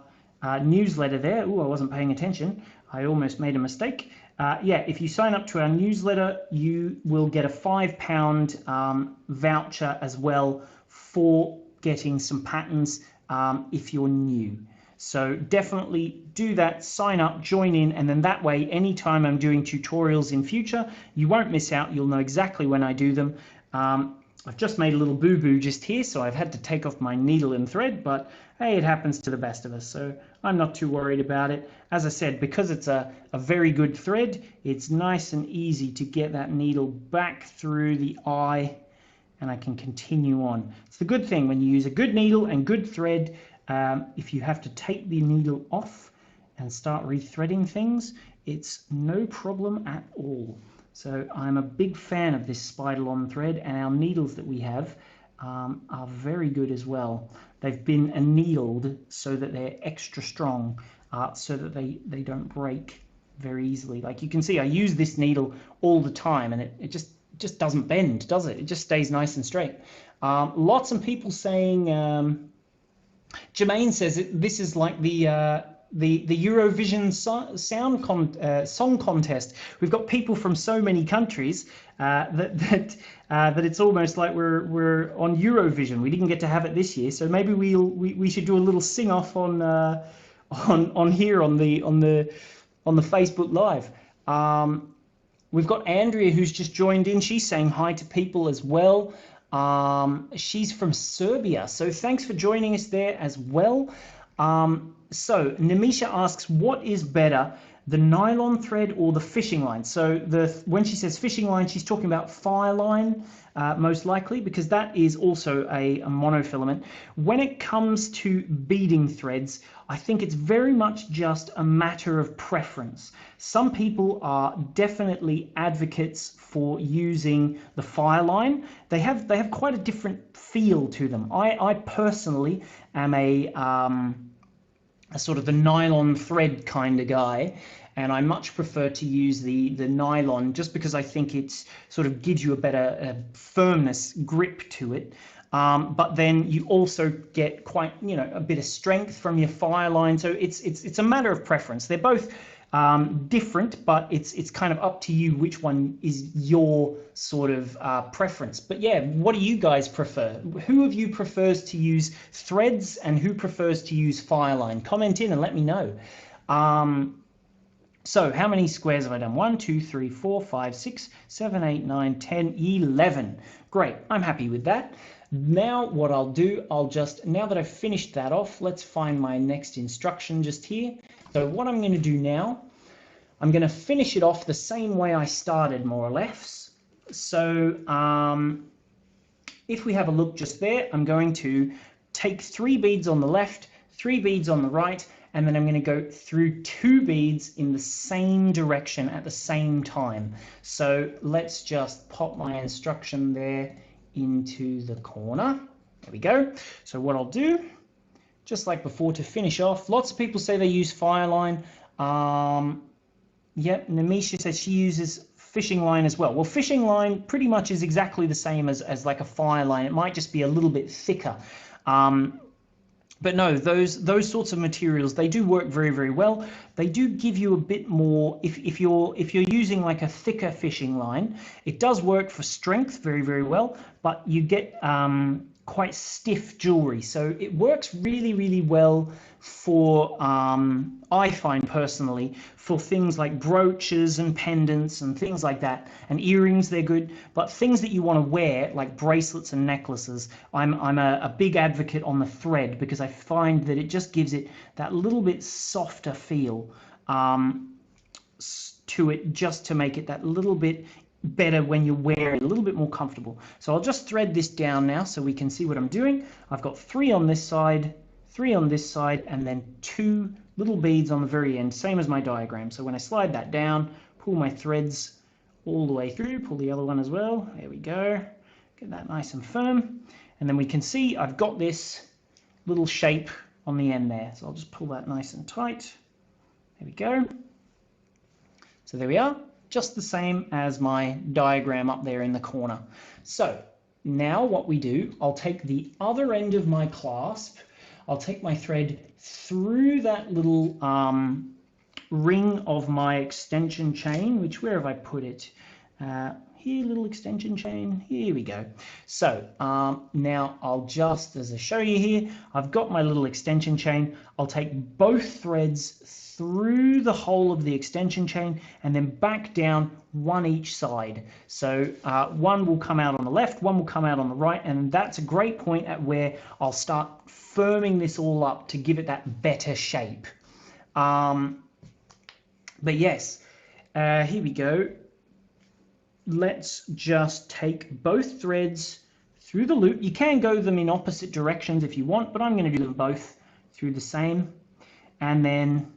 newsletter there, oh, I wasn't paying attention, I almost made a mistake. Yeah, if you sign up to our newsletter, you will get a £5 voucher as well for getting some patterns if you're new. So definitely do that, sign up, join in, and then that way, anytime I'm doing tutorials in future, you won't miss out. You'll know exactly when I do them. I've just made a little boo-boo just here, so I've had to take off my needle and thread, but hey, it happens to the best of us, so I'm not too worried about it. As I said, because it's a very good thread, it's nice and easy to get that needle back through the eye, and I can continue on. It's the good thing when you use a good needle and good thread. If you have to take the needle off and start rethreading things, it's no problem at all. So I'm a big fan of this Spider-Lon thread, and our needles that we have are very good as well. They've been annealed so that they're extra strong, so that they don't break very easily. Like you can see, I use this needle all the time, and it just doesn't bend, does it? It just stays nice and straight. Lots of people saying, Jermaine says this is like the Eurovision song contest. We've got people from so many countries that it's almost like we're on Eurovision. We didn't get to have it this year, so maybe we should do a little sing off on here on the Facebook Live. We've got Andrea who's just joined in. She's saying hi to people as well. She's from Serbia, so thanks for joining us there as well. So Nimisha asks, what is better, the nylon thread or the fishing line? So when she says fishing line, she's talking about fire line, most likely, because that is also a monofilament. When it comes to beading threads, I think it's very much just a matter of preference. Some people are definitely advocates for using the fire line. They have quite a different feel to them. I personally am a sort of the nylon thread kind of guy, and I much prefer to use the nylon just because I think it's sort of gives you a better firmness, grip to it. But then you also get quite, a bit of strength from your fire line. So it's a matter of preference. They're both different, but it's kind of up to you which one is your sort of preference. But yeah, what do you guys prefer? Who of you prefers to use threads and who prefers to use fire line? Comment in and let me know. So how many squares have I done? 1, 2, 3, 4, 5, 6, 7, 8, 9, 10, 11. Great, I'm happy with that. Now what I'll do, now that I've finished that off, let's find my next instruction just here. So what I'm going to do now, I'm going to finish it off the same way I started, more or less. So if we have a look just there, I'm going to take 3 beads on the left, 3 beads on the right, and then I'm going to go through 2 beads in the same direction at the same time. So let's just pop my instruction there into the corner. There we go. So what I'll do, just like before, to finish off, lots of people say they use fire line. Yep, Nimisha says she uses fishing line as well. Well, fishing line pretty much is exactly the same as like a fire line. It might just be a little bit thicker. But no, those sorts of materials, they do work very, very well. They do give you a bit more, if you're using like a thicker fishing line, it does work for strength very, very well, but you get quite stiff jewelry. So it works really, really well for, I find personally, for things like brooches and pendants and things like that. And earrings, they're good. But things that you want to wear, like bracelets and necklaces, I'm a big advocate on the thread, because I find that it just gives it that little bit softer feel to it, just to make it that little bit better when you wear it, a little bit more comfortable. So I'll just thread this down now so we can see what I'm doing. I've got 3 on this side, 3 on this side, and then 2 little beads on the very end, same as my diagram. So when I slide that down, pull my threads all the way through, pull the other one as well, there we go, get that nice and firm, and then we can see I've got this little shape on the end there. So I'll just pull that nice and tight, there we go. So there we are, just the same as my diagram up there in the corner. So now what we do, I'll take the other end of my clasp, I'll take my thread through that little ring of my extension chain, which, where have I put it? Here, little extension chain, here we go. So now I'll just, as I show you here, I've got my little extension chain. I'll take both threads through the whole of the extension chain and then back down, one each side. So one will come out on the left, one will come out on the right, and that's a great point at where I'll start firming this all up to give it that better shape. But yes, here we go. Let's just take both threads through the loop. You can go them in opposite directions if you want, but I'm going to do them both through the same. And then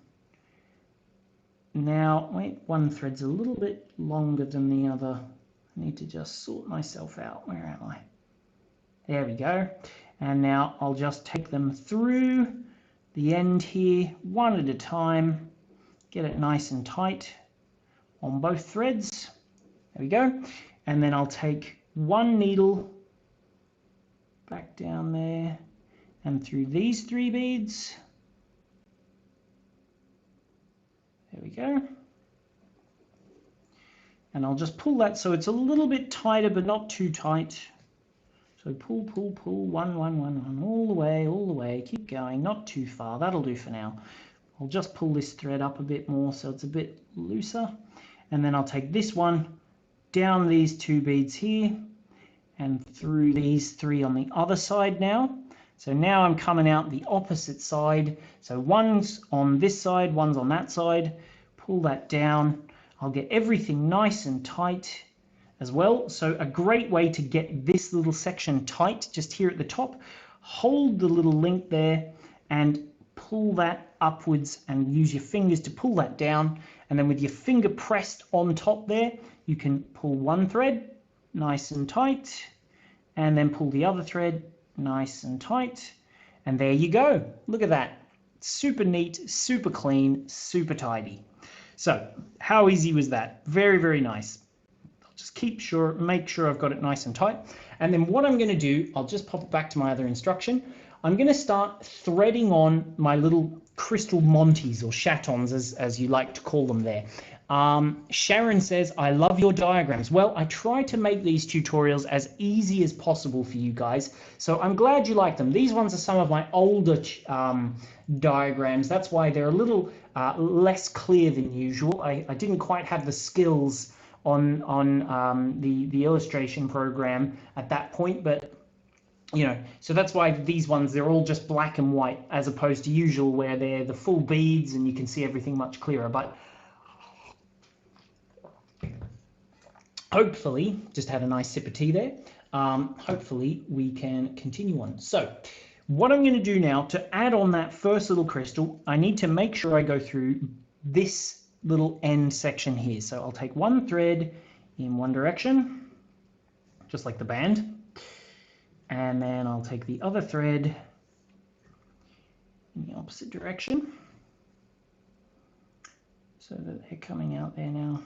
now, wait, one thread's a little bit longer than the other. I need to just sort myself out. Where am I? There we go. And now I'll just take them through the end here, one at a time. Get it nice and tight on both threads. There we go. And then I'll take one needle back down there and through these 3 beads. There we go. And I'll just pull that so it's a little bit tighter, but not too tight. So pull, pull, pull, one, all the way, keep going, not too far, that'll do for now. I'll just pull this thread up a bit more so it's a bit looser. And then I'll take this one down these 2 beads here and through these 3 on the other side now. So now I'm coming out the opposite side. So one's on this side, one's on that side. Pull that down. I'll get everything nice and tight as well. So a great way to get this little section tight, just here at the top, hold the little link there and pull that upwards and use your fingers to pull that down. And then with your finger pressed on top there, you can pull one thread nice and tight and then pull the other thread nice and tight. And there you go. Look at that. Super neat, super clean, super tidy. So how easy was that? Very, very nice. I'll just make sure I've got it nice and tight. And then what I'm going to do, I'll just pop it back to my other instruction. I'm going to start threading on my little crystal monties or chatons, as you like to call them there. Sharon says, I love your diagrams. Well, I try to make these tutorials as easy as possible for you guys. So I'm glad you like them. These ones are some of my older diagrams. That's why they're a little less clear than usual. I didn't quite have the skills on the illustration program at that point, but you know, so that's why these ones, they're all just black and white as opposed to usual where they're the full beads and you can see everything much clearer. But hopefully, just had a nice sip of tea there. Hopefully we can continue on. So what I'm going to do now to add on that first little crystal, I need to make sure I go through this little end section here. So I'll take one thread in one direction, just like the band. And then I'll take the other thread in the opposite direction so that they're coming out there now.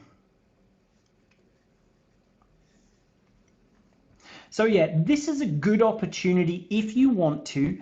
So yeah, this is a good opportunity if you want to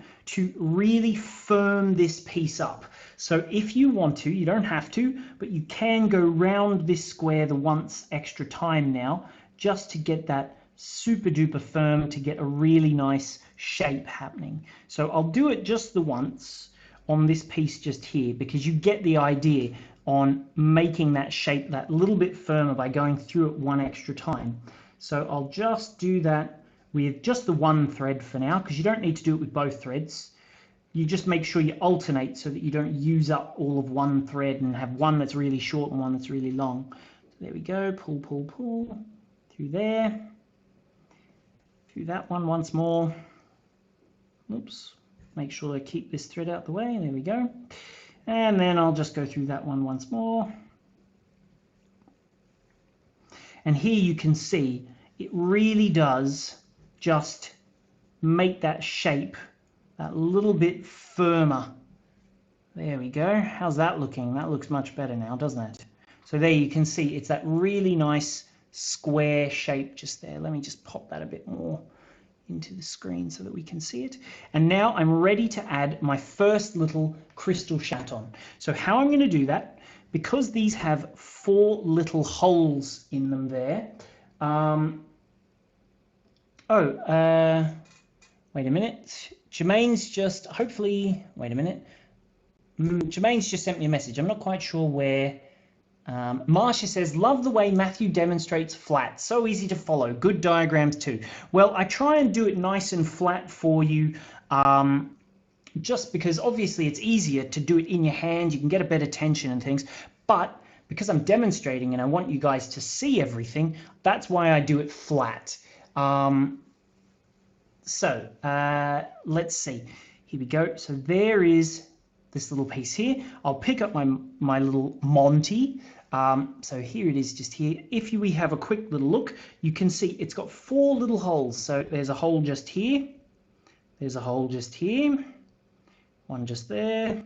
really firm this piece up. So if you want to, you don't have to, but you can go round this square the once extra time now, just to get that super duper firm, to get a really nice shape happening. So I'll do it just the once on this piece just here, because you get the idea on making that shape that little bit firmer by going through it one extra time. So I'll just do that with just the one thread for now, because you don't need to do it with both threads. You just make sure you alternate so that you don't use up all of one thread and have one that's really short and one that's really long. So there we go, pull, pull, pull, through there, through that one once more. Oops, make sure I keep this thread out the way, there we go. And then I'll just go through that one once more. And here you can see it really does just make that shape that little bit firmer. There we go. How's that looking? That looks much better now, doesn't it? So there you can see it's that really nice square shape just there. Let me just pop that a bit more into the screen so that we can see it. And now I'm ready to add my first little crystal chaton. So how I'm going to do that, because these have 4 little holes in them there. Wait a minute. Jermaine's just, hopefully, wait a minute. Jermaine's just sent me a message. I'm not quite sure where. Marcia says, love the way Mathew demonstrates flat. So easy to follow. Good diagrams too. Well, I try and do it nice and flat for you, just because obviously it's easier to do it in your hand. You can get a better tension and things. But because I'm demonstrating and I want you guys to see everything, that's why I do it flat. Let's see. Here we go. So there is this little piece here. I'll pick up my little Monty. So here it is just here. If we have a quick little look, you can see it's got 4 little holes. So there's a hole just here. There's a hole just here. One just there.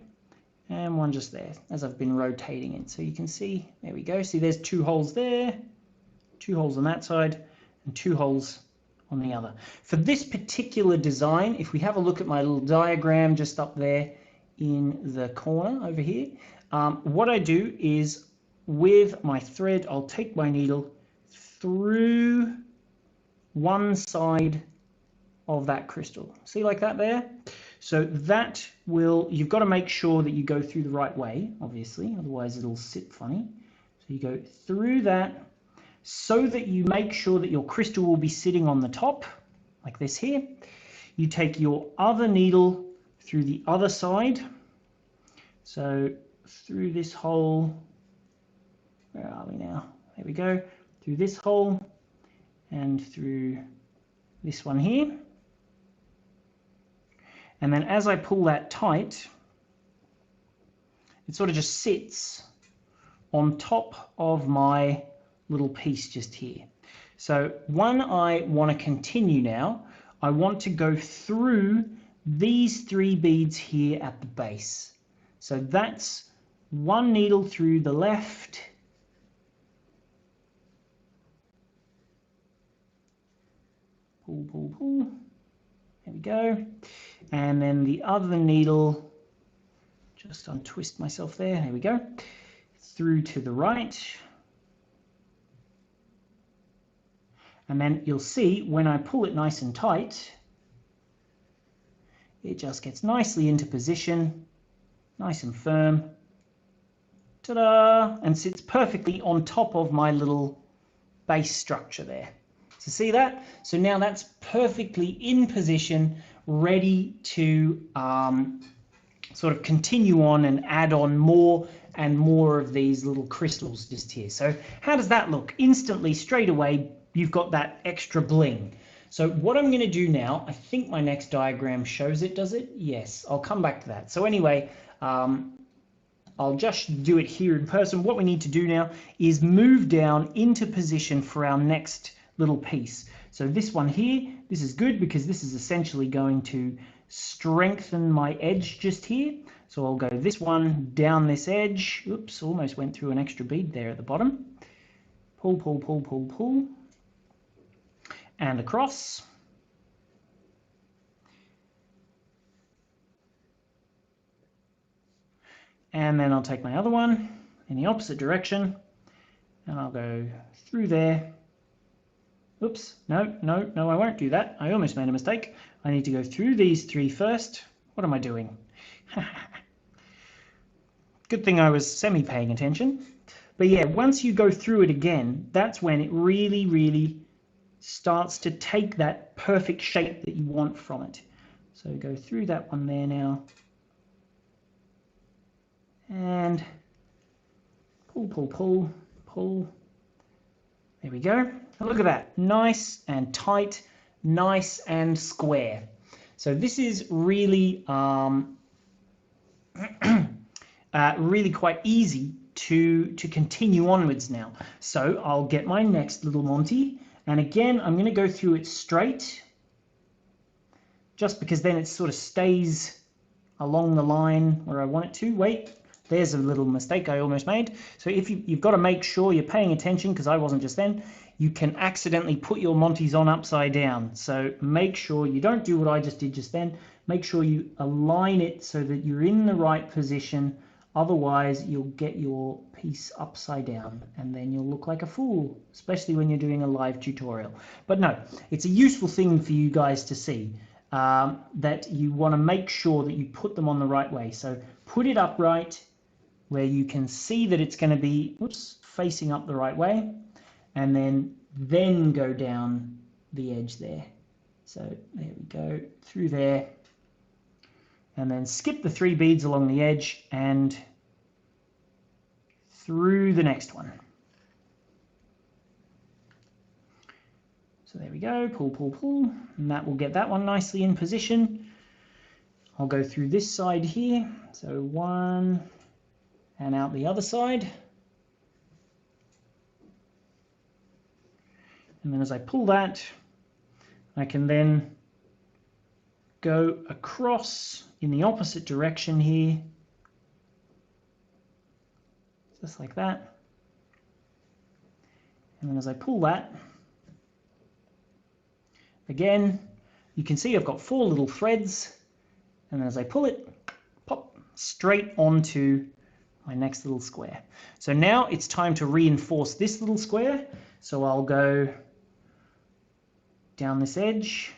And one just there, as I've been rotating it. So you can see, there we go. See, there's 2 holes there, 2 holes on that side, and 2 holes on the other. For this particular design, if we have a look at my little diagram just up there in the corner over here, what I do is with my thread, I'll take my needle through one side of that crystal. See, like that there? So that will, you've got to make sure that you go through the right way, obviously, otherwise it'll sit funny. So you go through that so that you make sure that your crystal will be sitting on the top, like this here. You take your other needle through the other side. So through this hole, where are we now? There we go. Through this hole and through this one here. And then as I pull that tight, it sort of just sits on top of my little piece just here. So when I want to continue now, I want to go through these 3 beads here at the base. So that's one needle through the left, pull, pull, pull. There we go. And then the other needle, just untwist myself there, there we go, through to the right. And then you'll see when I pull it nice and tight, it just gets nicely into position, nice and firm, ta-da, and sits perfectly on top of my little base structure there. So see that? So now that's perfectly in position, ready to sort of continue on and add on more and more of these little crystals just here. So how does that look? Instantly, straight away, you've got that extra bling. So what I'm going to do now, I think my next diagram shows it, does it? Yes, I'll come back to that. So anyway, I'll just do it here in person. What we need to do now is move down into position for our next little piece. So this one here, this is good because this is essentially going to strengthen my edge just here. So I'll go this one down this edge. Oops, almost went through an extra bead there at the bottom. Pull, pull, pull, pull, pull. And across. and then I'll take my other one in the opposite direction, and I'll go through there. Oops, no, I won't do that. I almost made a mistake. I need to go through these three first. What am I doing? Good thing I was semi-paying attention. But yeah, once you go through it again, that's when it really, really starts to take that perfect shape that you want from it. So go through that one there now. And pull, pull, pull, pull. There we go. Look at that. Nice and tight, nice and square. So this is really, really quite easy to continue onwards now. So I'll get my next little Monty, and again I'm going to go through it straight, just because then it sort of stays along the line where I want it to. Wait, there's a little mistake I almost made. So if you've got to make sure you're paying attention, because I wasn't just then. You can accidentally put your Monties on upside down. So make sure you don't do what I just did just then. Make sure you align it so that you're in the right position. Otherwise, you'll get your piece upside down and then you'll look like a fool, especially when you're doing a live tutorial. But no, it's a useful thing for you guys to see, that you want to make sure that you put them on the right way. So put it upright where you can see that it's going to be facing up the right way, and then go down the edge there. So there we go, through there, and then skip the 3 beads along the edge and through the next one. So there we go, pull, pull, pull, and that will get that one nicely in position. I'll go through this side here, so 1, and out the other side. And then as I pull that, I can then go across in the opposite direction here, just like that. And then as I pull that, again, you can see I've got 4 little threads, and then as I pull it, pop, straight onto my next little square. So now it's time to reinforce this little square. So I'll go down this edge,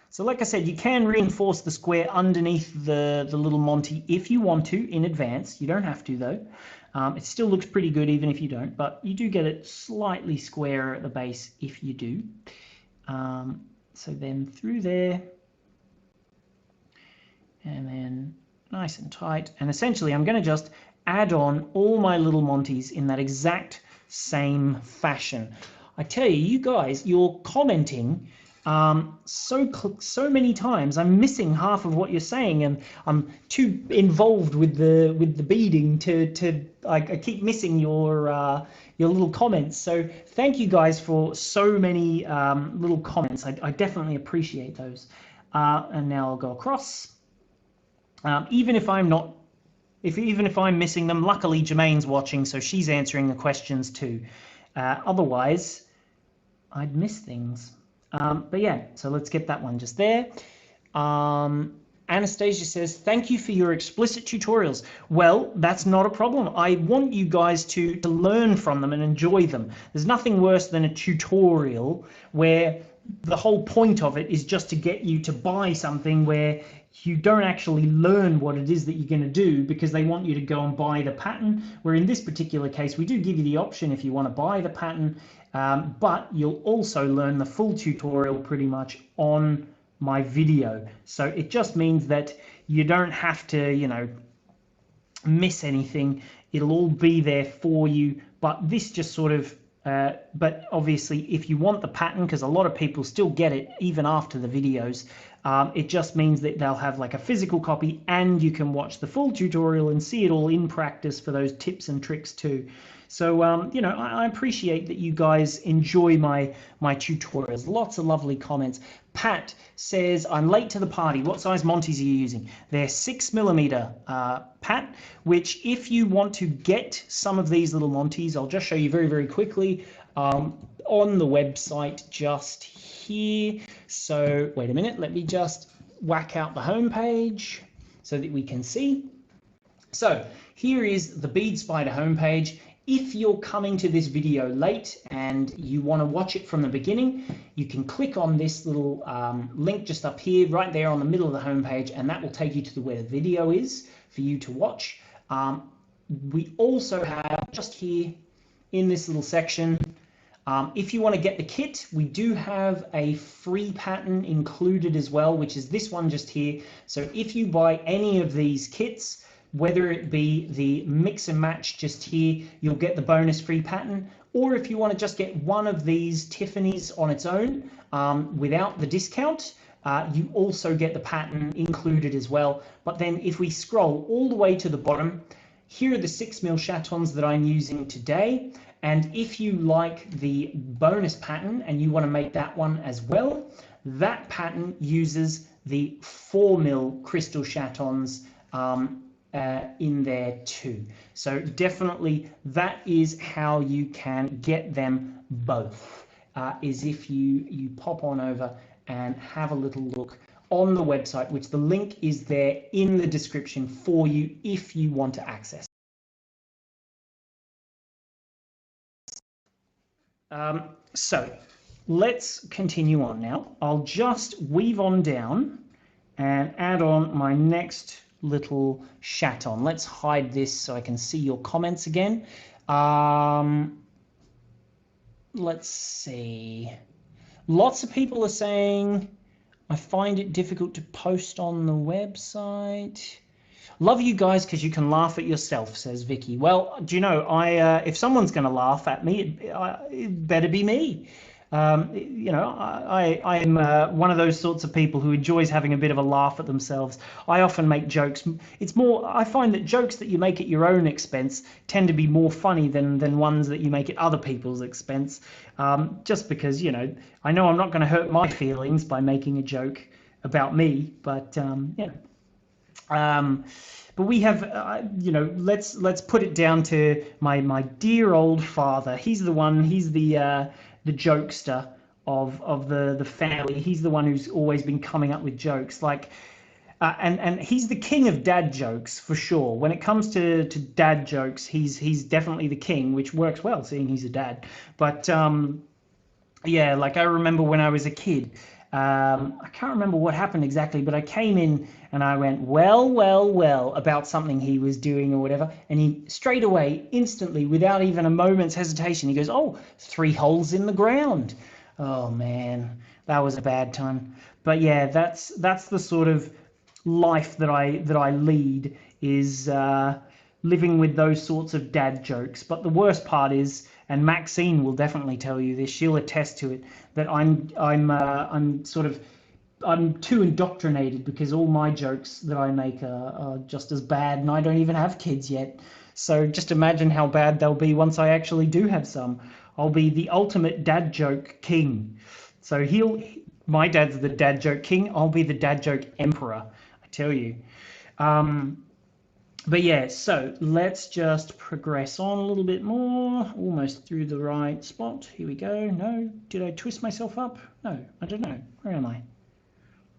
so like I said, you can reinforce the square underneath the little Monty if you want to in advance. You don't have to though. It still looks pretty good even if you don't, but you do get it slightly squarer at the base if you do. So then through there, and then nice and tight, and essentially I'm going to just add on all my little Monties in that exact same fashion. I tell you, you guys, you're commenting so many times. I'm missing half of what you're saying, and I'm too involved with the beading to I keep missing your little comments. So thank you guys for so many little comments. I definitely appreciate those. And now I'll go across. Even if I'm not. Even if I'm missing them, luckily Jermaine's watching, so she's answering the questions too. Otherwise, I'd miss things. But yeah, so let's get that one just there. Anastasia says, thank you for your explicit tutorials. Well, that's not a problem. I want you guys to learn from them and enjoy them. There's nothing worse than a tutorial where the whole point of it is just to get you to buy something where you don't actually learn what it is that you're going to do because they want you to go and buy the pattern, where in this particular case we do give you the option if you want to buy the pattern, but you'll also learn the full tutorial pretty much on my video. So it just means that you don't have to, you know, miss anything. It'll all be there for you, but this just sort of but obviously if you want the pattern, because a lot of people still get it even after the videos, it just means that they'll have like a physical copy and you can watch the full tutorial and see it all in practice for those tips and tricks too. So, you know, I appreciate that you guys enjoy my tutorials. Lots of lovely comments. Pat says, I'm late to the party. What size Monties are you using? They're 6mm, Pat, which if you want to get some of these little Monties, I'll just show you very, very quickly on the website just here. So wait a minute, let me just whack out the home page so that we can see. So here is the Bead Spider homepage. If you're coming to this video late and you want to watch it from the beginning, you can click on this little link just up here, right there on the middle of the homepage, and that will take you to where the video is for you to watch. We also have just here in this little section, if you want to get the kit, we do have a free pattern included as well, which is this one just here. So if you buy any of these kits, whether it be the mix and match just here, you'll get the bonus free pattern, or if you want to just get one of these Tiffany's on its own without the discount, you also get the pattern included as well. But then if we scroll all the way to the bottom, here are the 6mm chatons that I'm using today. And if you like the bonus pattern and you want to make that one as well, that pattern uses the 4mm crystal chatons in there too. So definitely that is how you can get them both, is if you pop on over and have a little look on the website, which the link is there in the description for you if you want to access. So let's continue on now. I'll just weave on down and add on my next little chaton. Let's hide this so I can see your comments again. Let's see. Lots of people are saying, I find it difficult to post on the website. Love you guys because you can laugh at yourself, says Vicky. Well, do you know, if someone's going to laugh at me, it better be me. You know, I'm one of those sorts of people who enjoys having a bit of a laugh at themselves. I often make jokes. It's more, I find that jokes that you make at your own expense tend to be more funny than ones that you make at other people's expense. Just because, you know I'm not going to hurt my feelings by making a joke about me, but you know. But we have, you know, let's put it down to my dear old father. He's the one. He's the jokester of the family. He's the one who's always been coming up with jokes. Like, and he's the king of dad jokes for sure. When it comes to dad jokes, he's definitely the king, which works well, seeing he's a dad. But yeah, like I remember when I was a kid. I can't remember what happened exactly, but I came in and I went, well, about something he was doing or whatever. And he straight away, instantly, without even a moment's hesitation, he goes, oh, 3 holes in the ground. Oh, man, that was a bad time. But yeah, that's the sort of life that I lead, is living with those sorts of dad jokes. But the worst part is, and Maxine will definitely tell you this, she'll attest to it, that I'm too indoctrinated, because all my jokes that I make are just as bad, and I don't even have kids yet. So just imagine how bad they'll be once I actually do have some. I'll be the ultimate dad joke king. So my dad's the dad joke king, I'll be the dad joke emperor, I tell you. But yeah, so let's just progress on a little bit more. Almost through the right spot. Here we go. No, did I twist myself up? No, I don't know. Where am I?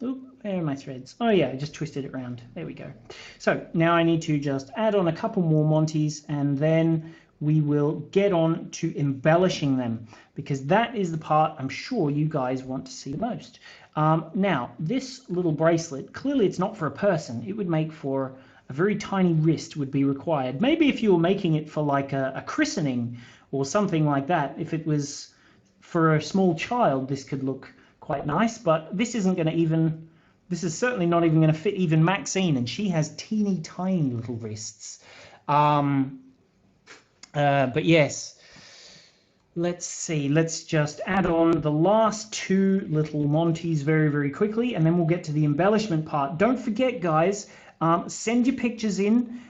Oop, there are my threads. Oh yeah, I just twisted it around. There we go. So now I need to just add on a couple more Monties, and then we will get on to embellishing them, because that is the part I'm sure you guys want to see the most. Now, this little bracelet, clearly it's not for a person. It would make for a very tiny wrist would be required. Maybe if you were making it for like a christening or something like that, if it was for a small child, this could look quite nice, but this isn't going to even, this is certainly not even going to fit even Maxine, and she has teeny tiny little wrists. But yes, let's see, let's just add on the last 2 little Monties very, very quickly, and then we'll get to the embellishment part. Don't forget, guys, send your pictures in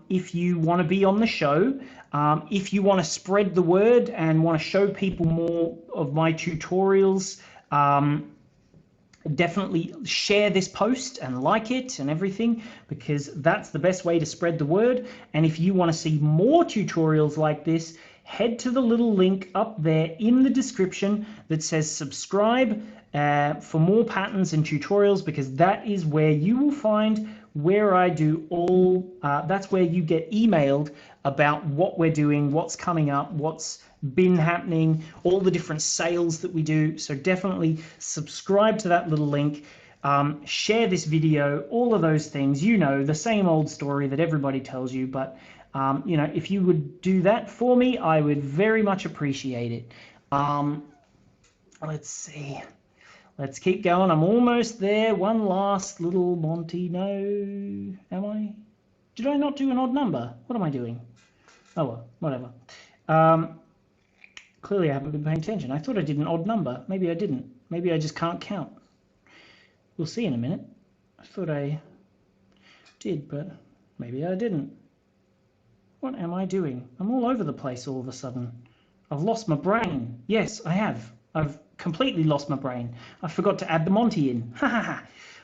if you want to be on the show. If you want to spread the word and want to show people more of my tutorials, definitely share this post and like it and everything, because that's the best way to spread the word. And if you want to see more tutorials like this, head to the little link up there in the description that says subscribe for more patterns and tutorials, because that is where you will find where I do all, that's where you get emailed about what we're doing, what's coming up, what's been happening, all the different sales that we do. So definitely subscribe to that little link, share this video, all of those things, you know, the same old story that everybody tells you, but you know, if you would do that for me, I would very much appreciate it. Let's see. Let's keep going. I'm almost there. One last little Monty. No, am I? Did I not do an odd number? What am I doing? Oh, well, whatever. Clearly, I haven't been paying attention. I thought I did an odd number. Maybe I didn't. Maybe I just can't count. We'll see in a minute. I thought I did, but maybe I didn't. What am I doing? I'm all over the place all of a sudden. I've lost my brain. Yes, I have. I've completely lost my brain. I forgot to add the Monty in. Ha ha ha.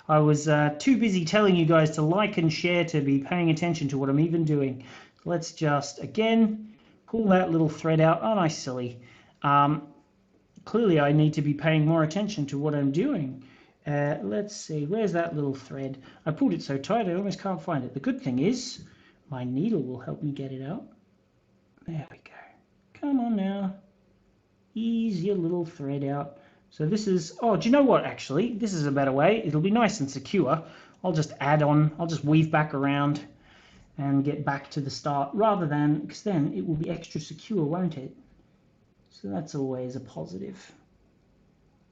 I was too busy telling you guys to like and share to be paying attention to what I'm even doing. Let's just, again, pull that little thread out. Aren't I silly? Clearly, I need to be paying more attention to what I'm doing. Let's see. Where's that little thread? I pulled it so tight I almost can't find it. The good thing is my needle will help me get it out. There we go. Come on now. Ease your little thread out. So this is, oh, do you know what, actually? This is a better way. It'll be nice and secure. I'll just add on, I'll just weave back around and get back to the start, rather than, because then it will be extra secure, won't it? So that's always a positive.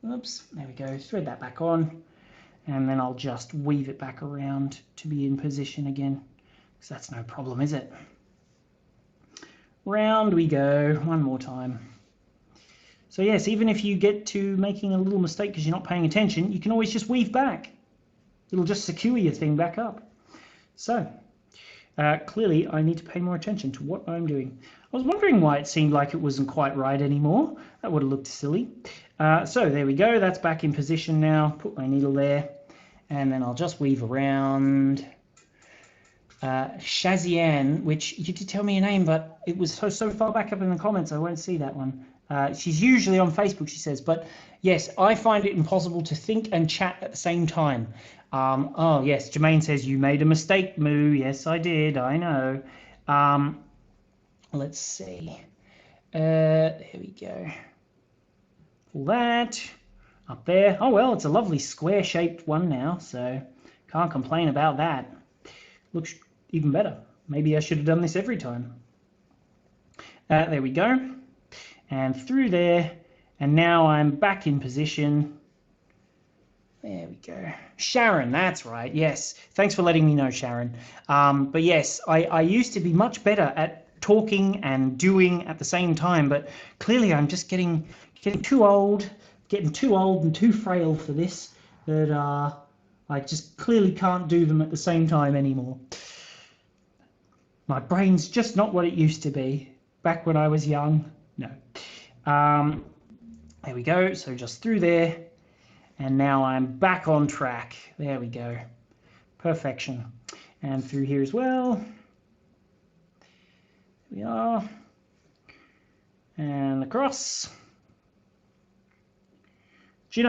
Oops, there we go. Thread that back on, and then I'll just weave it back around to be in position again, because that's no problem, is it? Round we go, one more time. So yes, even if you get to making a little mistake because you're not paying attention, you can always just weave back. It'll just secure your thing back up. So clearly I need to pay more attention to what I'm doing. I was wondering why it seemed like it wasn't quite right anymore. That would have looked silly. So there we go. That's back in position now. Put my needle there. And then I'll just weave around. Shazian, which you did tell me a name, but it was so far back up in the comments I won't see that one. She's usually on Facebook, she says, but yes, I find it impossible to think and chat at the same time. Oh yes, Jermaine says you made a mistake, Moo. Yes, I did. I know. Let's see. There we go. Pull that up there. Oh well, it's a lovely square-shaped one now, so can't complain about that. Looks even better. Maybe I should have done this every time. There we go. And through there, and now I'm back in position. There we go. Sharon, that's right. Yes, thanks for letting me know, Sharon. But yes, I used to be much better at talking and doing at the same time, but clearly I'm just getting too old, and too frail for this, that I just clearly can't do them at the same time anymore. My brain's just not what it used to be back when I was young. No. There we go. So just through there, and now I'm back on track. There we go. Perfection. And through here as well. Here we are. And across. Do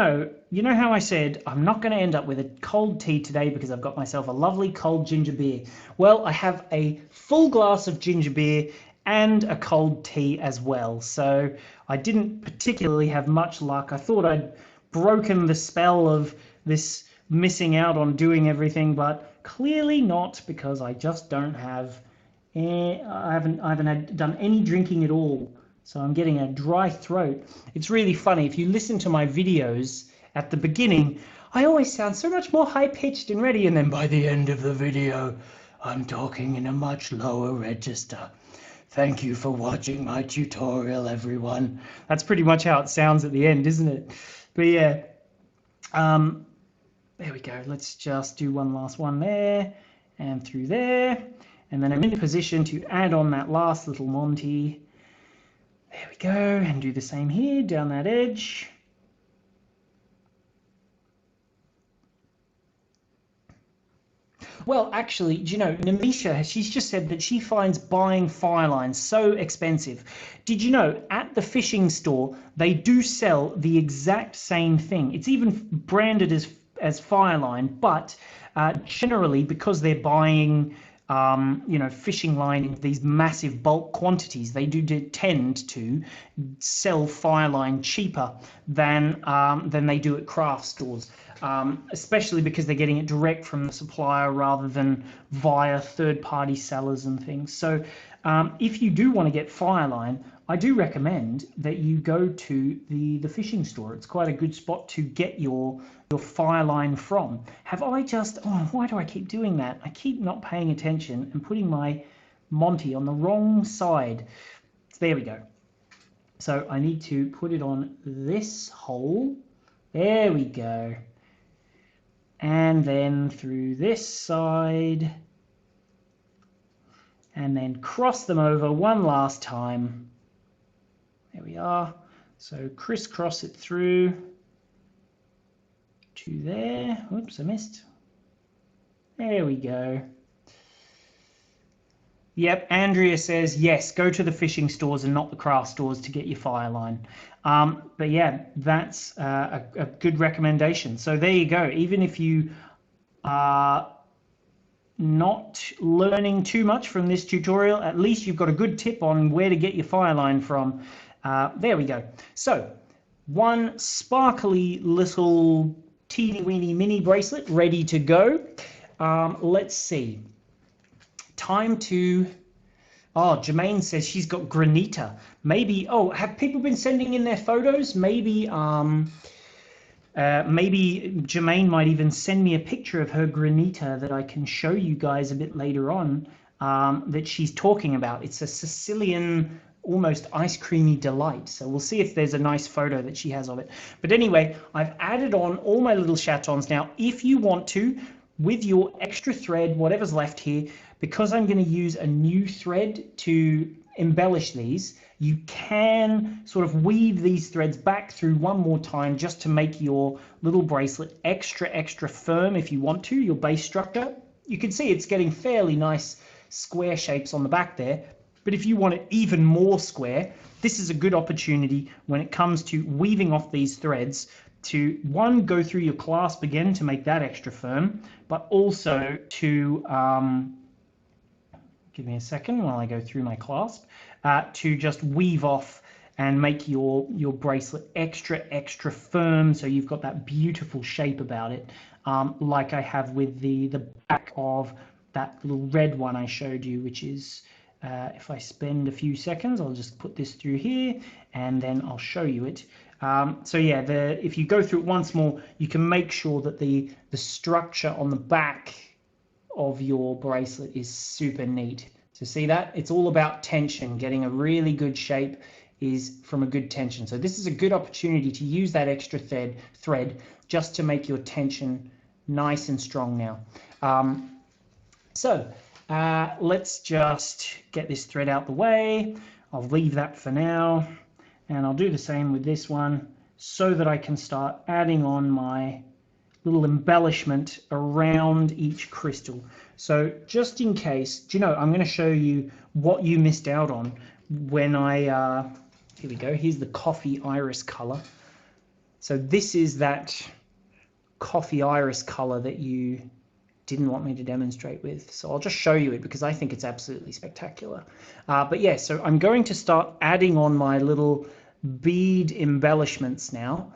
you know how I said I'm not going to end up with a cold tea today because I've got myself a lovely cold ginger beer? Well, I have a full glass of ginger beer and a cold tea as well. So I didn't particularly have much luck. I thought I'd broken the spell of this missing out on doing everything, but clearly not, because I just don't have, I haven't done any drinking at all. So I'm getting a dry throat. It's really funny. If you listen to my videos at the beginning, I always sound so much more high-pitched and ready, and then by the end of the video, I'm talking in a much lower register. Thank you for watching my tutorial, everyone. That's pretty much how it sounds at the end, isn't it? But yeah, there we go. Let's just do one last one there, and through there. And then I'm in a position to add on that last little Monty. There we go, and do the same here, down that edge. Well, actually, do you know, Namisha, she's just said that she finds buying fire lines so expensive. Did you know at the fishing store they do sell the exact same thing? It's even branded as fire line, but generally because they're buying you know, fishing line in these massive bulk quantities, they do tend to sell fire line cheaper than they do at craft stores. Especially because they're getting it direct from the supplier rather than via third-party sellers and things. So if you do want to get Fireline, I do recommend that you go to the fishing store. It's quite a good spot to get your Fireline from. Have I just, oh, why do I keep doing that? I keep not paying attention and putting my Monty on the wrong side. There we go. So I need to put it on this hole. There we go. And then through this side, and then cross them over one last time. There we are. So crisscross it through to there. Oops, I missed. There we go. Yep, Andrea says, yes, go to the fishing stores and not the craft stores to get your Fireline. But yeah, that's a good recommendation. So there you go. Even if you are not learning too much from this tutorial, at least you've got a good tip on where to get your Fireline from. There we go. So one sparkly little teeny weeny mini bracelet ready to go. Let's see. Time to, oh, Jermaine says she's got granita. Maybe, oh, have people been sending in their photos? Maybe maybe Jermaine might even send me a picture of her granita that I can show you guys a bit later on, that she's talking about. It's a Sicilian, almost ice creamy delight. So we'll see if there's a nice photo that she has of it. But anyway, I've added on all my little chatons. Now, if you want to, with your extra thread, whatever's left here, because I'm going to use a new thread to embellish these, you can sort of weave these threads back through one more time just to make your little bracelet extra firm if you want to, your base structure. You can see it's getting fairly nice square shapes on the back there, but if you want it even more square, this is a good opportunity when it comes to weaving off these threads to, one, go through your clasp again to make that extra firm, but also to, give me a second while I go through my clasp, to just weave off and make your bracelet extra firm, so you've got that beautiful shape about it, like I have with the back of that little red one I showed you, which is, if I spend a few seconds, I'll just put this through here and then I'll show you it. So yeah, if you go through it once more, you can make sure that the structure on the back of your bracelet is super neat. So see that? It's all about tension. Getting a really good shape is from a good tension. So this is a good opportunity to use that extra thread just to make your tension nice and strong now. Let's just get this thread out the way. I'll leave that for now. And I'll do the same with this one so that I can start adding on my little embellishment around each crystal. So just in case, do you know, I'm going to show you what you missed out on when I, here we go, here's the coffee iris color. So this is that coffee iris color that you didn't want me to demonstrate with. So I'll just show you it because I think it's absolutely spectacular. But yeah, so I'm going to start adding on my little bead embellishments now,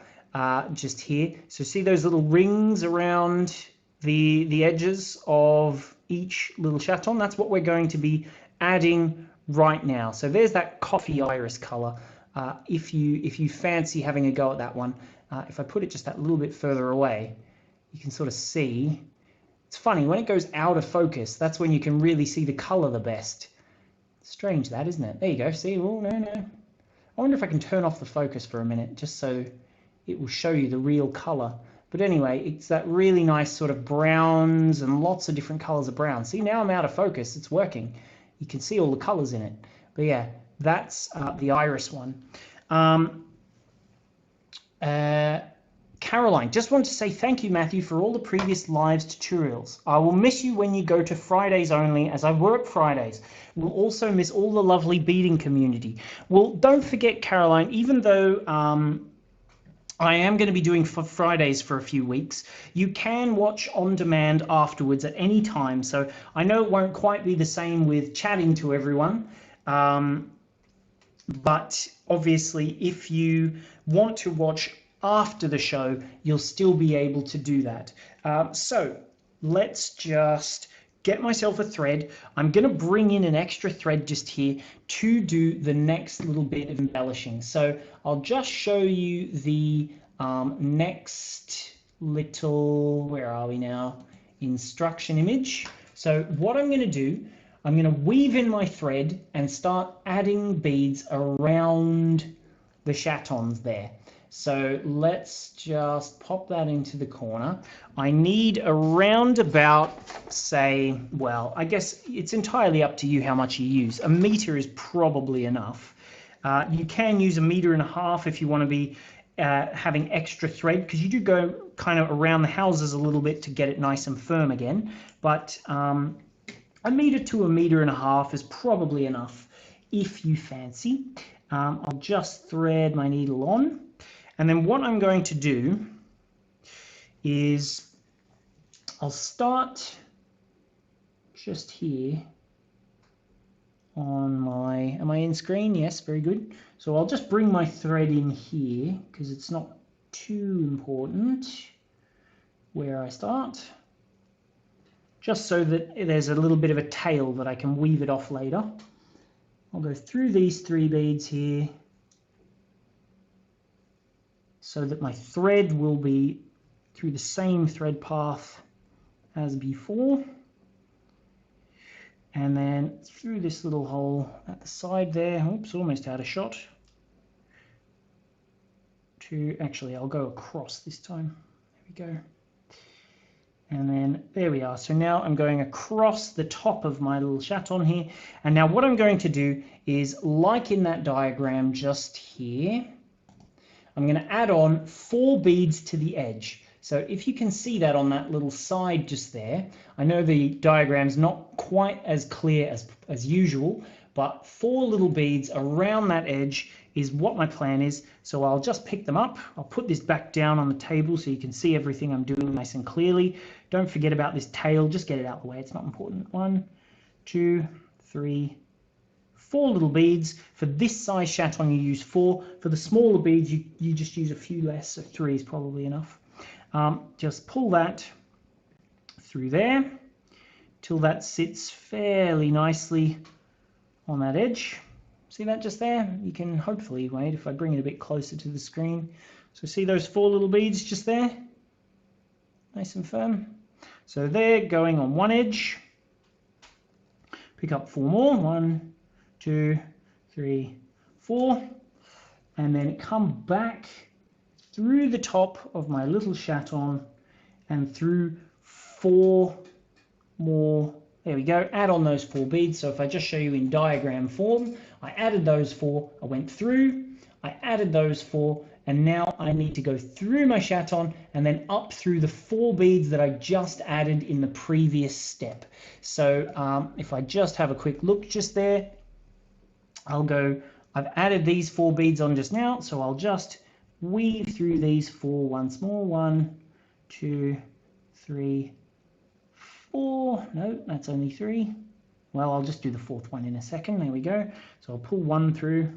just here. So see those little rings around the edges of each little chaton? That's what we're going to be adding right now. So there's that coffee iris color. If you fancy having a go at that one, if I put it just that little bit further away, you can sort of see. It's funny, when it goes out of focus, that's when you can really see the color the best. Strange that, isn't it? There you go. See? Oh, no. I wonder if I can turn off the focus for a minute, just so it will show you the real color. But anyway, it's that really nice sort of browns and lots of different colors of brown. See, now I'm out of focus. It's working. You can see all the colors in it. But yeah, that's the iris one. Caroline, just want to say thank you, Matthew, for all the previous lives tutorials. I will miss you when you go to Fridays only, as I work Fridays. We'll also miss all the lovely beading community. Well, don't forget, Caroline, even though I am going to be doing for Fridays for a few weeks, you can watch on demand afterwards at any time. So I know it won't quite be the same with chatting to everyone, but obviously if you want to watch after the show, you'll still be able to do that. So let's just get myself a thread. I'm going to bring in an extra thread just here to do the next little bit of embellishing. So I'll just show you the next little, where are we now, instruction image. So what I'm going to do, I'm going to weave in my thread and start adding beads around the chatons there. So let's just pop that into the corner. I need around about, say, well, I guess it's entirely up to you how much you use. 1 meter is probably enough. You can use 1.5 meters if you want to be having extra thread, because you do go kind of around the houses a little bit to get it nice and firm again. But 1 meter to 1.5 meters is probably enough if you fancy. I'll just thread my needle on. And then what I'm going to do is I'll start just here on my, am I in screen? Yes, very good. So I'll just bring my thread in here because it's not too important where I start, just so that there's a little bit of a tail that I can weave it off later. I'll go through these 3 beads here, so that my thread will be through the same thread path as before. And then through this little hole at the side there, oops, almost out of shot. Actually, I'll go across this time. There we go. And then there we are. So now I'm going across the top of my little chaton here. And now what I'm going to do is, like in that diagram just here, I'm going to add on 4 beads to the edge. So if you can see that on that little side just there, I know the diagram's not quite as clear as usual, but 4 little beads around that edge is what my plan is. So I'll just pick them up. I'll put this back down on the table so you can see everything I'm doing nice and clearly. Don't forget about this tail, just get it out of the way, it's not important. 1, 2, 3, 4 little beads. For this size chaton you use 4. For the smaller beads you just use a few less, so 3 is probably enough. Just pull that through there till that sits fairly nicely on that edge. See that just there? You can hopefully, wait, if I bring it a bit closer to the screen. So see those 4 little beads just there? Nice and firm. So they're going on one edge. Pick up 4 more. 1, 2, 3, 4, and then come back through the top of my little chaton and through 4 more. There we go. Add on those 4 beads. So if I just show you in diagram form, I added those 4, I went through, I added those 4, and now I need to go through my chaton and then up through the 4 beads that I just added in the previous step. So if I just have a quick look just there, I'll go, I've added these 4 beads on just now, so I'll just weave through these 4 once more. 1, 2, 3, 4. No, that's only 3. Well, I'll just do the 4th one in a second. There we go. So I'll pull 1 through.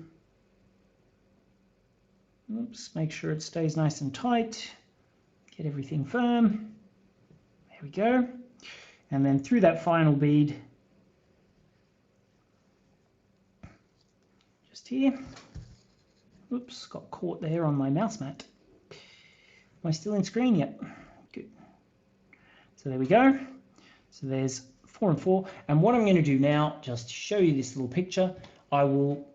Oops, make sure it stays nice and tight. Get everything firm. There we go. And then through that final bead, just here. Oops, got caught there on my mouse mat. Am I still in screen? Yep. Good. So there we go. So there's 4 and 4. And what I'm going to do now, just to show you this little picture, I will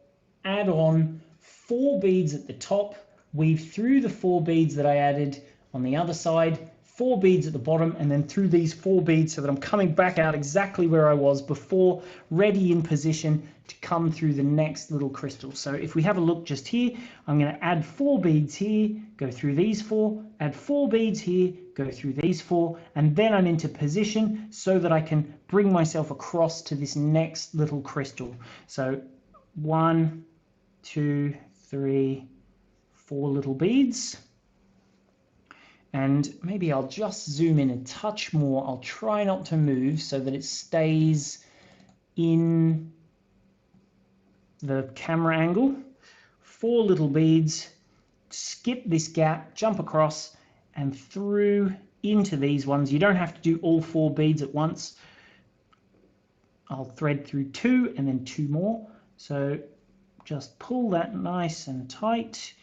add on 4 beads at the top, weave through the 4 beads that I added on the other side, 4 beads at the bottom, and then through these 4 beads so that I'm coming back out exactly where I was before, ready in position to come through the next little crystal. So if we have a look just here, I'm going to add 4 beads here, go through these 4, add 4 beads here, go through these 4, and then I'm into position so that I can bring myself across to this next little crystal. So 1, 2, 3, 4 little beads. And maybe I'll just zoom in a touch more. I'll try not to move so that it stays in the camera angle. 4 little beads, skip this gap, jump across and through into these ones. You don't have to do all 4 beads at once. I'll thread through 2 and then 2 more. So just pull that nice and tight.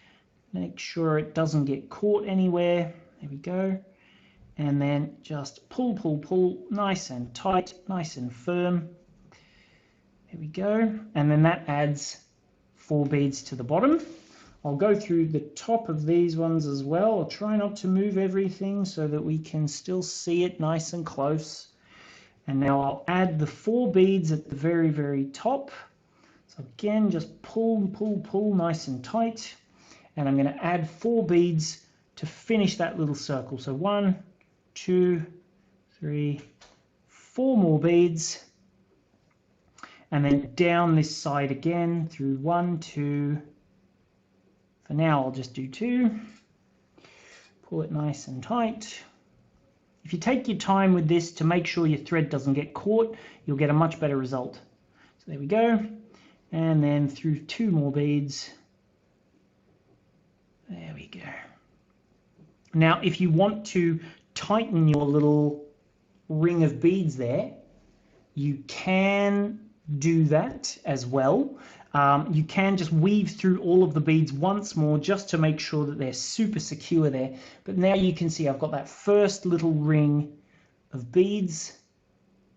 Make sure it doesn't get caught anywhere. There we go. And then just pull, pull, pull, nice and tight, nice and firm. There we go. And then that adds 4 beads to the bottom. I'll go through the top of these ones as well. I'll try not to move everything so that we can still see it nice and close. And now I'll add the 4 beads at the very, very top. So again, just pull, pull, pull, nice and tight. And I'm going to add 4 beads to finish that little circle. So 1, 2, 3, 4 more beads. And then down this side again through 1, 2. For now, I'll just do 2. Pull it nice and tight. If you take your time with this to make sure your thread doesn't get caught, you'll get a much better result. So there we go. And then through 2 more beads. There we go. Now, if you want to tighten your little ring of beads there, you can do that as well. You can just weave through all of the beads once more just to make sure that they're super secure there. But now you can see I've got that first little ring of beads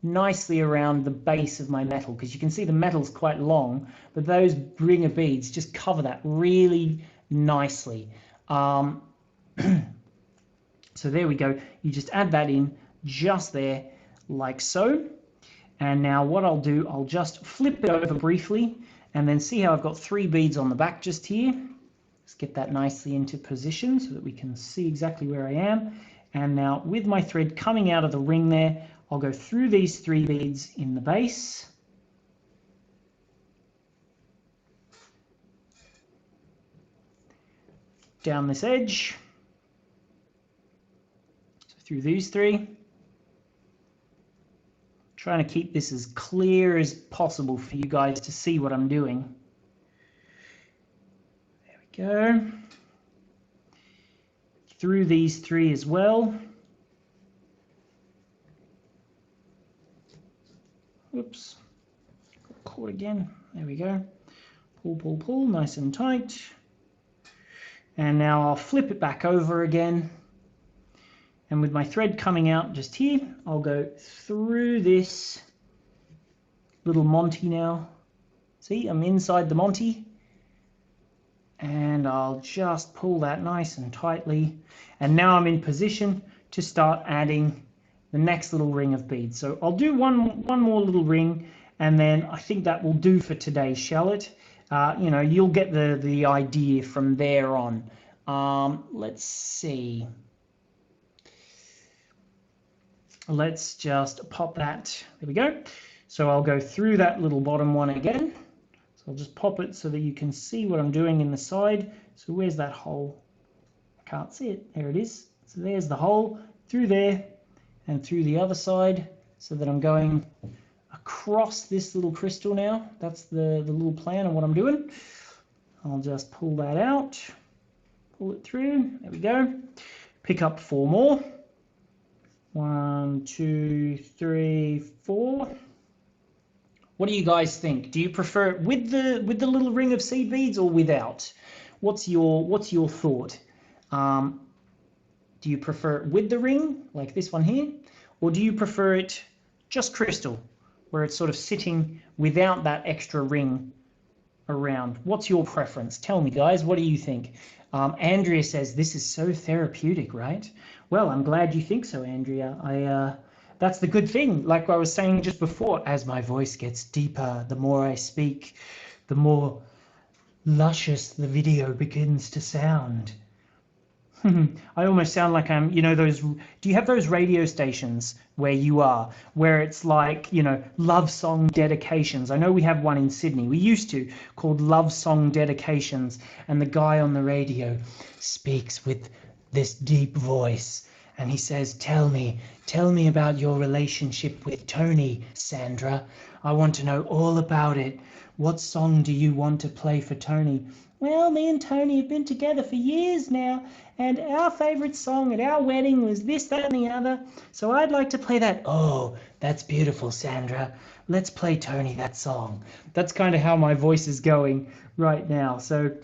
nicely around the base of my metal, because you can see the metal's quite long, but those ring of beads just cover that really nicely. So there we go. You just add that in just there like so. And now what I'll do, I'll just flip it over briefly and then see how I've got 3 beads on the back just here. Let's get that nicely into position so that we can see exactly where I am. And now with my thread coming out of the ring there, I'll go through these 3 beads in the base. Down this edge. So through these 3. Trying to keep this as clear as possible for you guys to see what I'm doing. There we go. Through these 3 as well. Whoops. Got caught again. There we go. Pull, pull, pull, nice and tight. And now I'll flip it back over again. And with my thread coming out just here, I'll go through this little Monty now. See, I'm inside the Monty. And I'll just pull that nice and tightly. And now I'm in position to start adding the next little ring of beads. So I'll do one more little ring, and then I think that will do for today, shall it? You know, you'll get the idea from there on. Let's see. Let's just pop that. There we go. So I'll go through that little bottom one again. So I'll just pop it so that you can see what I'm doing in the side. So where's that hole? I can't see it. There it is. So there's the hole through there and through the other side, so that I'm going across this little crystal now. That's the little plan of what I'm doing. I'll just pull that out, pull it through. There we go. Pick up 4 more. 1, 2, 3, 4. What do you guys think? Do you prefer it with the little ring of seed beads or without? What's your thought? Do you prefer it with the ring, like this one here, or do you prefer it just crystal, where it's sort of sitting without that extra ring around. What's your preference? Tell me, guys, what do you think? Andrea says, this is so therapeutic, right? Well, I'm glad you think so, Andrea. That's the good thing. Like I was saying just before, as my voice gets deeper, the more I speak, the more luscious the video begins to sound. I almost sound like I'm, those, do you have those radio stations where you are, where it's like, love song dedications? I know we have one in Sydney. We used to, called Love Song Dedications. And the guy on the radio speaks with this deep voice. And he says, tell me about your relationship with Tony, Sandra. I want to know all about it. What song do you want to play for Tony? Well, me and Tony have been together for years now, and our favourite song at our wedding was this, that, and the other. So I'd like to play that. Oh, that's beautiful, Sandra. Let's play Tony that song. That's kind of how my voice is going right now. So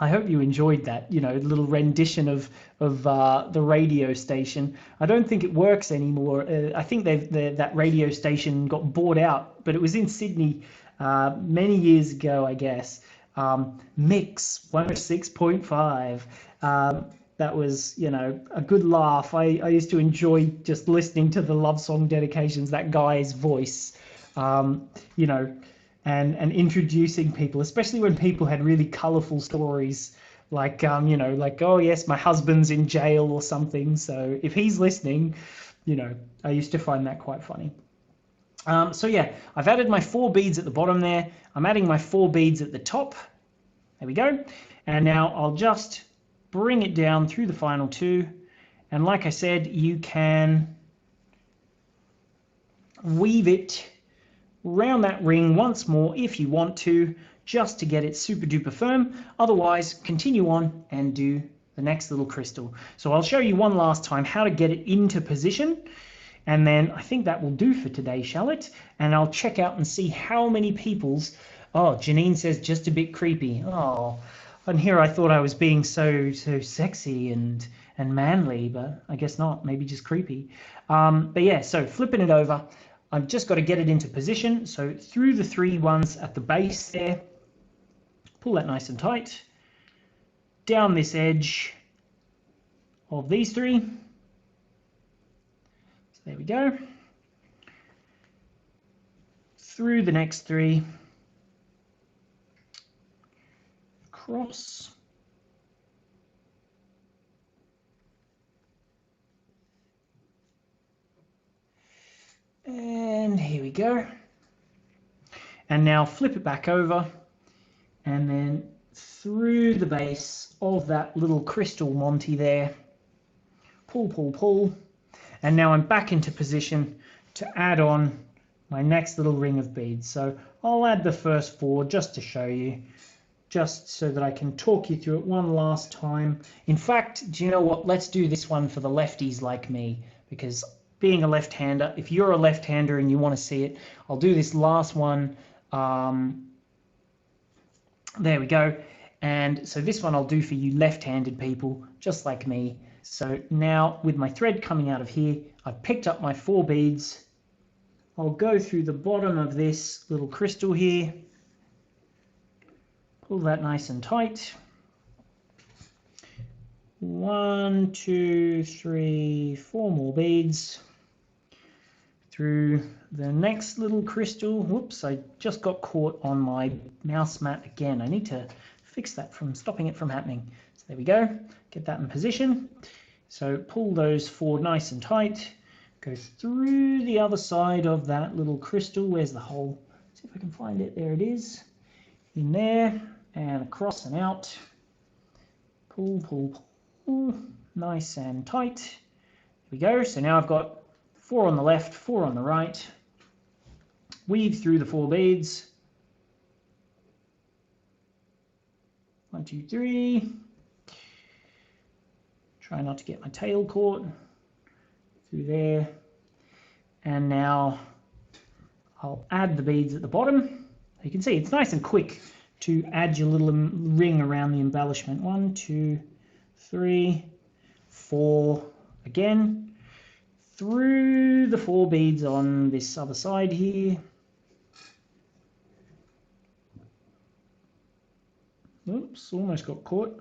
I hope you enjoyed that, little rendition of the radio station. I don't think it works anymore. I think that radio station got bought out, but it was in Sydney many years ago, I guess. Mix 106.5. That was, a good laugh. I used to enjoy just listening to the love song dedications, that guy's voice, and introducing people, especially when people had really colorful stories, like, like, oh yes, my husband's in jail or something. So if he's listening, I used to find that quite funny. So yeah, I've added my 4 beads at the bottom there. I'm adding my 4 beads at the top. There we go. And now I'll just bring it down through the final 2. And like I said, you can weave it around that ring once more if you want to, just to get it super duper firm. Otherwise, continue on and do the next little crystal. So I'll show you one last time how to get it into position. And then I think that will do for today, shall it? And I'll check out and see how many people's... Oh, Janine says just a bit creepy. Oh, and here I thought I was being so sexy and manly, but I guess not. Maybe just creepy. But yeah, so flipping it over, I've just got to get it into position. So through the 3 ones at the base there, pull that nice and tight. Down this edge of these 3. So there we go. Through the next 3. Cross. And here we go. And now flip it back over and then through the base of that little crystal Monty there. Pull, pull, pull. And now I'm back into position to add on my next little ring of beads. So I'll add the first 4 just to show you, just so that I can talk you through it one last time. In fact, do you know what? Let's do this one for the lefties like me, because being a left-hander, if you're a left-hander and you want to see it, I'll do this last one. There we go. And so this one I'll do for you left-handed people, just like me. So now with my thread coming out of here, I've picked up my 4 beads. I'll go through the bottom of this little crystal here. Pull that nice and tight. 1, 2, 3, 4 more beads. Through the next little crystal. Whoops, I just got caught on my mouse mat again. I need to fix that from stopping it from happening. So there we go. Get that in position. So pull those 4 nice and tight. Go through the other side of that little crystal. Where's the hole? See if I can find it. There it is. In there and across and out. Pull, pull, pull. Nice and tight. There we go. So now I've got 4 on the left, 4 on the right. Weave through the 4 beads. 1, 2, 3. Try not to get my tail caught. Through there. And now I'll add the beads at the bottom. You can see it's nice and quick to add your little ring around the embellishment. 1, 2, 3, 4. Again. Through the 4 beads on this other side here. Oops, almost got caught.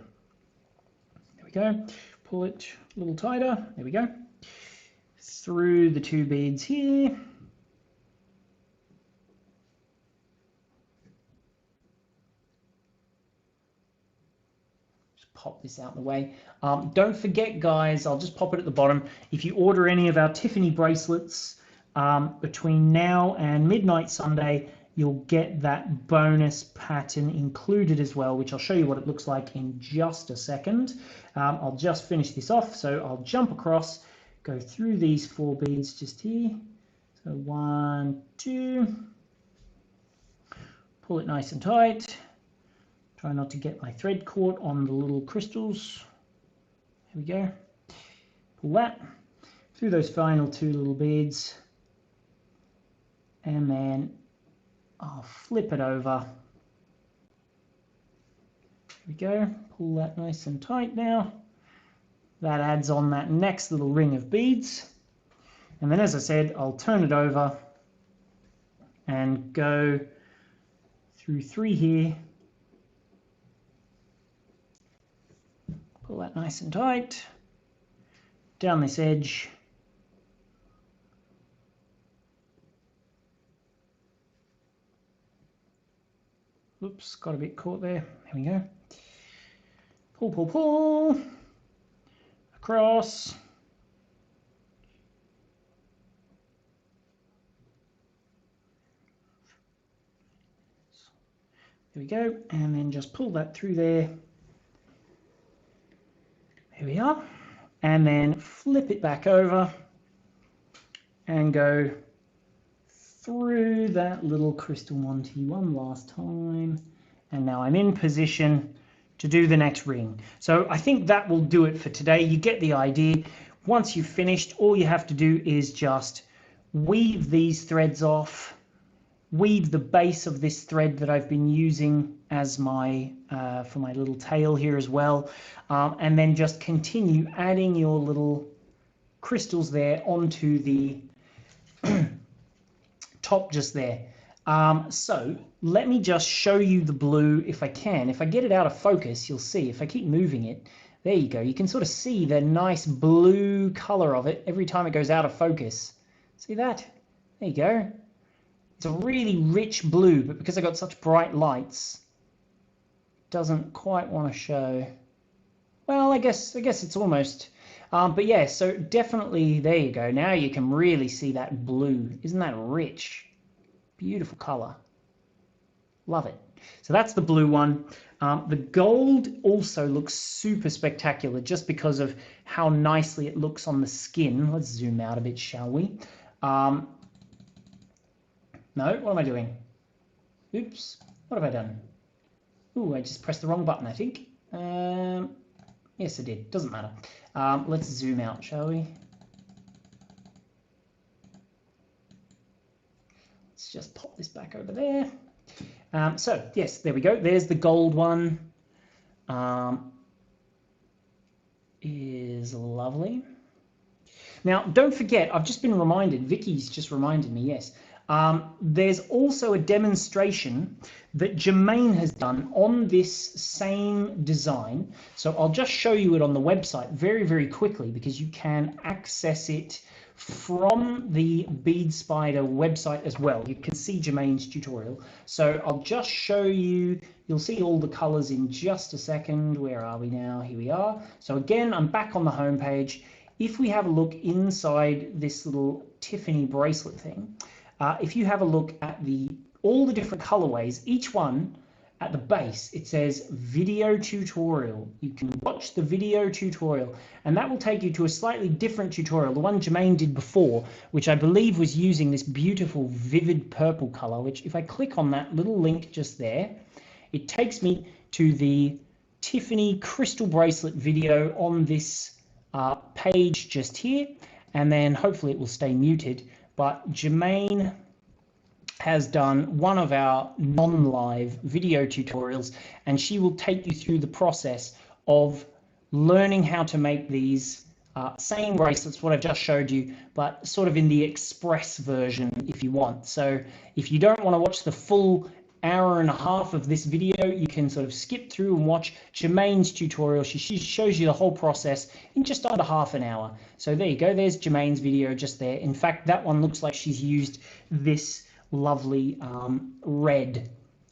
There we go. Pull it a little tighter. There we go. Through the 2 beads here. Just pop this out of the way. Don't forget, guys, I'll just pop it at the bottom. If you order any of our Tiffany bracelets between now and midnight Sunday, you'll get that bonus pattern included as well, which I'll show you what it looks like in just a second. I'll just finish this off, so I'll jump across, go through these 4 beads just here. So 1, 2, pull it nice and tight. Try not to get my thread caught on the little crystals. There we go. Pull that through those final 2 little beads, and then I'll flip it over. There we go. Pull that nice and tight now. That adds on that next little ring of beads. And then, as I said, I'll turn it over and go through 3 here. Pull that nice and tight. Down this edge. Oops, got a bit caught there. There we go. Pull, pull, pull. Across. There we go. And then just pull that through there. Here we are. And then flip it back over and go through that little crystal Monty one last time, and now I'm in position to do the next ring. So I think that will do it for today. You get the idea. Once you've finished, all you have to do is just weave these threads off, weave the base of this thread that I've been using as my for my little tail here as well, and then just continue adding your little crystals there onto the top just there. So let me just show you the blue if I can. If I get it out of focus, you'll see if I keep moving it, there you go. You can sort of see the nice blue color of it every time it goes out of focus. See that? There you go. It's a really rich blue, but because I got such bright lights, it doesn't quite want to show. Well, I guess it's almost. But yeah, so definitely, there you go. Now you can really see that blue. Isn't that rich? Beautiful color. Love it. So that's the blue one. The gold also looks super spectacular just because of how nicely it looks on the skin. Let's zoom out a bit, shall we? No, what am I doing? Oops, what have I done? Ooh, I just pressed the wrong button, I think. Yes, I did. Doesn't matter. Let's zoom out, shall we? Let's just pop this back over there. So, yes, there we go. There's the gold one. Is lovely. Now, don't forget, I've just been reminded, Vicky's just reminded me, yes. There's also a demonstration that Jermaine has done on this same design. So I'll just show you it on the website very, very quickly because you can access it from the Bead Spider website as well. You can see Jermaine's tutorial. So I'll just show you, you'll see all the colors in just a second. Where are we now? Here we are. So again, I'm back on the home page. If we have a look inside this little Tiffany bracelet thing, if you have a look at all the different colorways, each one at the base, it says video tutorial. You can watch the video tutorial, and that will take you to a slightly different tutorial, the one Jermaine did before, which I believe was using this beautiful vivid purple color, which if I click on that little link just there, it takes me to the Tiffany crystal bracelet video on this page just here, and then hopefully it will stay muted. But Jermaine has done one of our non-live video tutorials, and she will take you through the process of learning how to make these same bracelets, what I've just showed you, but sort of in the express version if you want. So if you don't want to watch the full hour and a half of this video, you can sort of skip through and watch Jermaine's tutorial. She shows you the whole process in just under half an hour. So there you go. There's Jermaine's video just there. In fact, that one looks like she's used this lovely red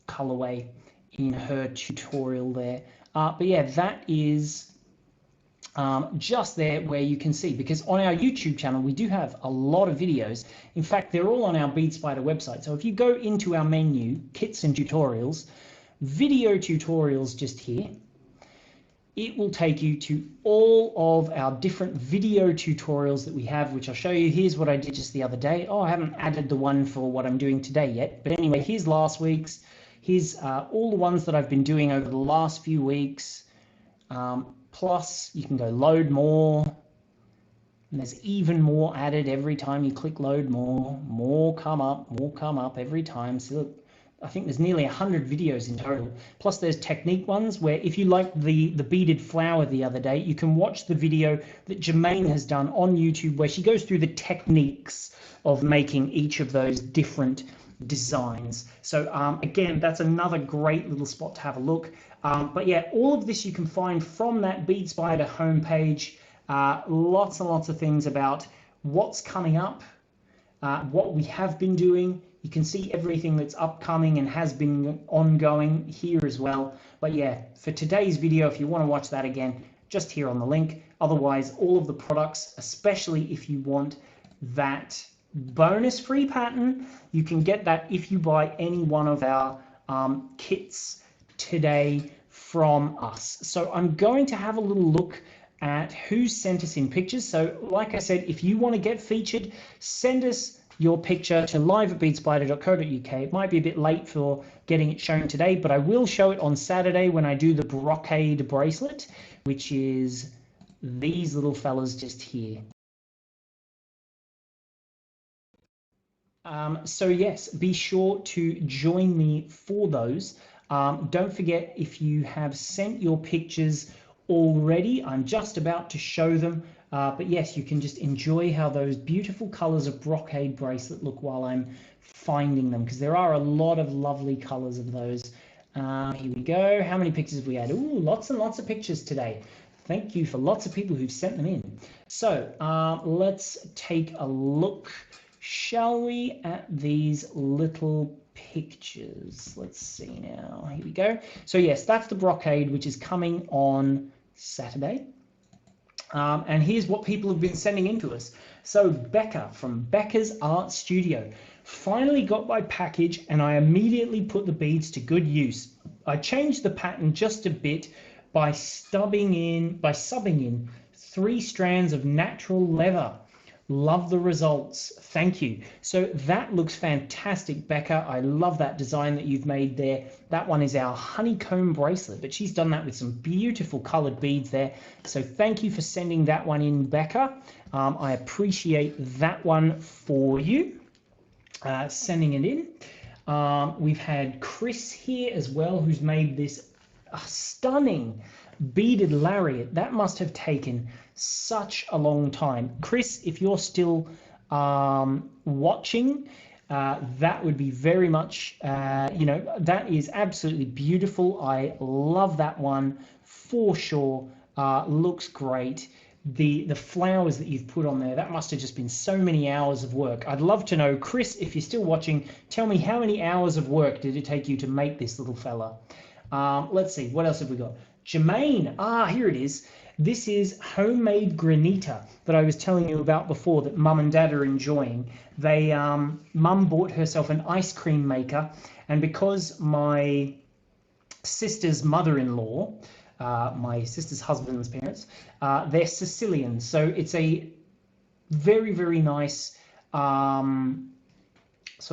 colorway in her tutorial there. But yeah, that is just there where you can see, because on our YouTube channel we do have a lot of videos. In fact, they're all on our Bead Spider website. So if you go into our menu, kits and tutorials, video tutorials just here, it will take you to all of our different video tutorials that we have, which I'll show you. Here's what I did just the other day. Oh, I haven't added the one for what I'm doing today yet, but anyway, here's last week's. Here's all the ones that I've been doing over the last few weeks. Plus, you can go load more, and there's even more added every time you click load more. More come up every time. So look, I think there's nearly 100 videos in total. Plus, there's technique ones where if you liked the beaded flower the other day, you can watch the video that Jermaine has done on YouTube where she goes through the techniques of making each of those different designs. So again, that's another great little spot to have a look. But yeah, all of this you can find from that Bead Spider homepage. Lots and lots of things about what's coming up, what we have been doing. You can see everything that's upcoming and has been ongoing here as well. But yeah, for today's video, if you want to watch that again, just here on the link. Otherwise, all of the products, especially if you want that bonus free pattern, you can get that if you buy any one of our kits today from us. So I'm going to have a little look at who sent us in pictures. So like I said, if you want to get featured, send us your picture to live@beadspider.co.uk. It might be a bit late for getting it shown today, but I will show it on Saturday when I do the brocade bracelet, which is these little fellas just here. So yes, be sure to join me for those. Don't forget, if you have sent your pictures already, I'm just about to show them. But yes, you can just enjoy how those beautiful colors of brocade bracelet look while I'm finding them, because there are a lot of lovely colors of those. Here we go. How many pictures have we had? Ooh, lots and lots of pictures today. Thank you for lots of people who've sent them in. So let's take a look, shall we, at these little pictures. Let's see now. Here we go. So yes, that's the brocade, which is coming on Saturday. And here's what people have been sending in to us. So Becca from Becca's Art Studio finally got my package, and I immediately put the beads to good use. I changed the pattern just a bit by subbing in 3 strands of natural leather. Love the results. Thank you. So that looks fantastic, Becca. I love that design that you've made there. That one is our honeycomb bracelet, but she's done that with some beautiful colored beads there. So thank you for sending that one in, Becca. I appreciate that one for you, sending it in. We've had Chris here as well, who's made this stunning beaded lariat. That must have taken such a long time. Chris, if you're still watching, that would be very much, that is absolutely beautiful. I love that one for sure. Looks great. The flowers that you've put on there, that must have just been so many hours of work. I'd love to know, Chris, if you're still watching, tell me how many hours of work did it take you to make this little fella. Let's see, what else have we got? Jermaine, here it is. This is homemade granita that I was telling you about before that Mum and Dad are enjoying. They, Mum bought herself an ice cream maker, and because my sister's mother-in-law, my sister's husband's parents, they're Sicilian, so it's a very, very nice sort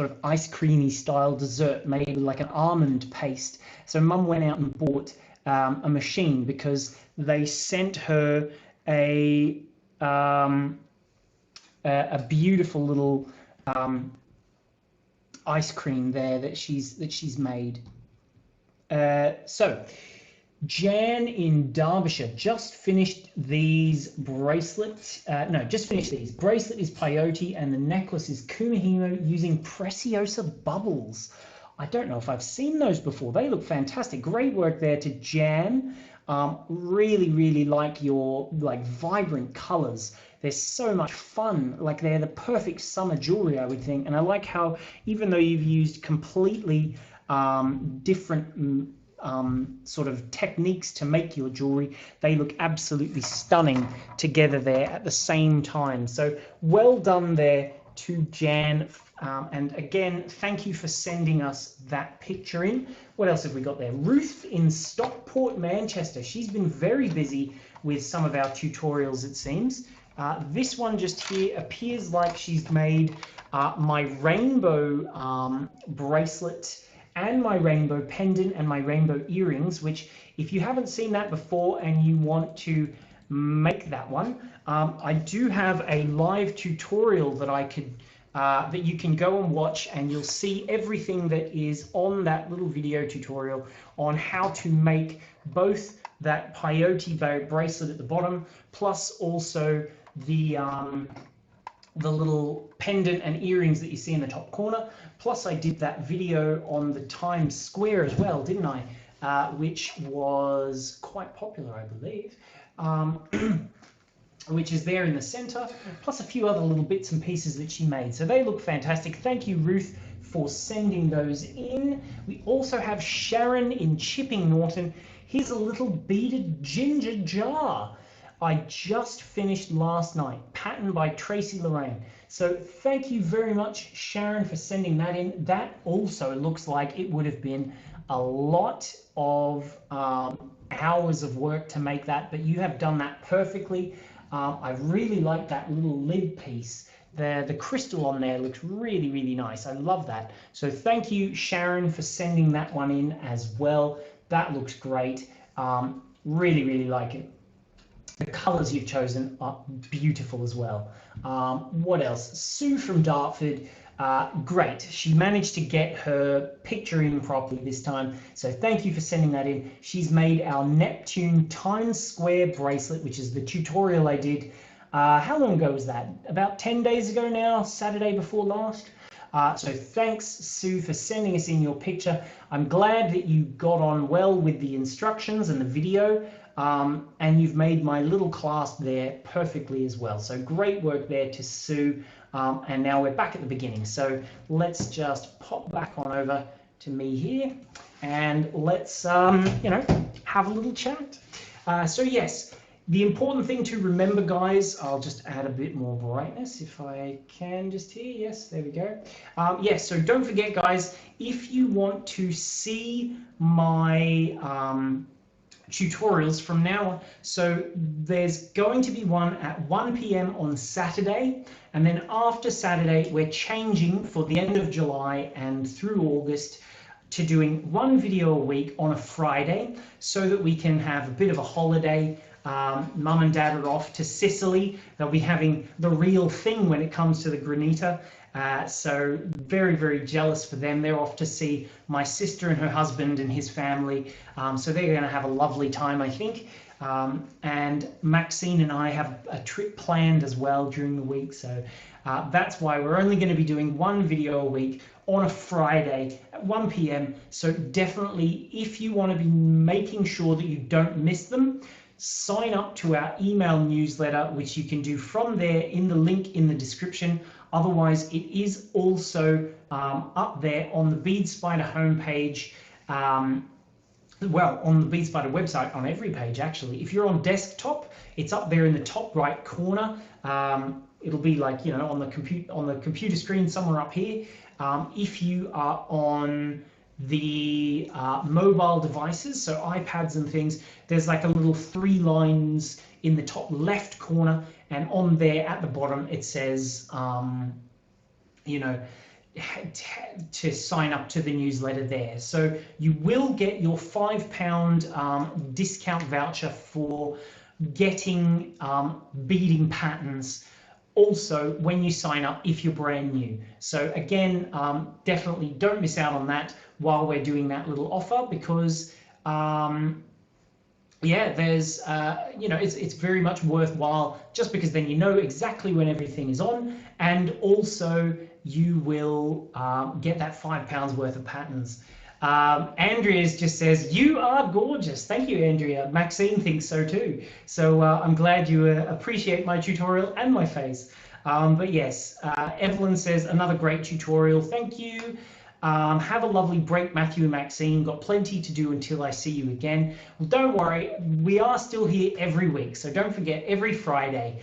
of ice creamy style dessert made with like an almond paste. So Mum went out and bought a machine because they sent her a beautiful little ice cream there that she's made. So Jan in Derbyshire just finished these bracelets. Just finished these. Bracelet is peyote and the necklace is kumihimo using Preciosa bubbles. I don't know if I've seen those before. They look fantastic. Great work there to Jan. Really like your vibrant colors. They're so much fun. Like, they're the perfect summer jewelry, I would think. And I like how, even though you've used completely different sort of techniques to make your jewelry, they look absolutely stunning together there at the same time. So well done there to Jan. And again, thank you for sending us that picture in. What else have we got there? Ruth in Stockport, Manchester. She's been very busy with some of our tutorials, it seems. This one just here appears like she's made my rainbow bracelet and my rainbow pendant and my rainbow earrings, which, if you haven't seen that before and you want to make that one, I do have a live tutorial that I could that you can go and watch, and you'll see everything that is on that little video tutorial on how to make both that peyote bracelet at the bottom, plus also the little pendant and earrings that you see in the top corner. Plus I did that video on the Times Square as well, didn't I? Which was quite popular, I believe. Which is there in the center, plus a few other little bits and pieces that she made. So they look fantastic. Thank you, Ruth, for sending those in. We also have Sharon in Chipping Norton. Here's a little beaded ginger jar I just finished last night, patterned by Tracy Lorraine. So thank you very much, Sharon, for sending that in. That also looks like it would have been a lot of hours of work to make that, but you have done that perfectly. I really like that little lid piece. The crystal on there looks really nice. I love that. So thank you, Sharon, for sending that one in as well. That looks great. Really like it. The colors you've chosen are beautiful as well. What else? Sue from Dartford. Great. She managed to get her picture in properly this time. So thank you for sending that in. She's made our Neptune Times Square bracelet, which is the tutorial I did. How long ago was that? About 10 days ago now, Saturday before last. So thanks, Sue, for sending us in your picture. I'm glad that you got on well with the instructions and the video. And you've made my little clasp there perfectly as well. So great work there to Sue. And now we're back at the beginning. So let's just pop back on over to me here, and let's have a little chat. So yes, the important thing to remember, guys, I'll just add a bit more brightness if I can just here. Yes, there we go. Yes, so don't forget, guys, if you want to see my tutorials from now on, so there's going to be one at 1 p.m. on Saturday, and then after Saturday we're changing for the end of July and through August to doing one video a week on a Friday, so that we can have a bit of a holiday. Mum and Dad are off to Sicily. They'll be having the real thing when it comes to the granita. So very jealous for them. They're off to see my sister and her husband and his family. So they're going to have a lovely time, I think. And Maxine and I have a trip planned as well during the week. So that's why we're only going to be doing one video a week on a Friday at 1 p.m. So definitely, if you want to be making sure that you don't miss them, sign up to our email newsletter, which you can do from there in the link in the description. Otherwise, it is also up there on the Bead Spider homepage. Well, on the Bead Spider website, on every page actually. If you're on desktop, it's up there in the top right corner. It'll be like, you know, on the computer screen somewhere up here. If you are on the mobile devices, so iPads and things, there's like a little 3 lines in the top left corner, and on there at the bottom it says you know, to sign up to the newsletter there. So you will get your £5 discount voucher for getting beading patterns also when you sign up if you're brand new. So again, definitely don't miss out on that while we're doing that little offer, because yeah, there's you know, it's very much worthwhile, just because then you know exactly when everything is on, and also you will get that £5 worth of patterns. Andrea just says, you are gorgeous. Thank you, Andrea. Maxine thinks so too. So I'm glad you appreciate my tutorial and my face. But yes, Evelyn says, another great tutorial. Thank you. Have a lovely break, Matthew and Maxine. Got plenty to do until I see you again. Well, don't worry. We are still here every week. So don't forget, every Friday.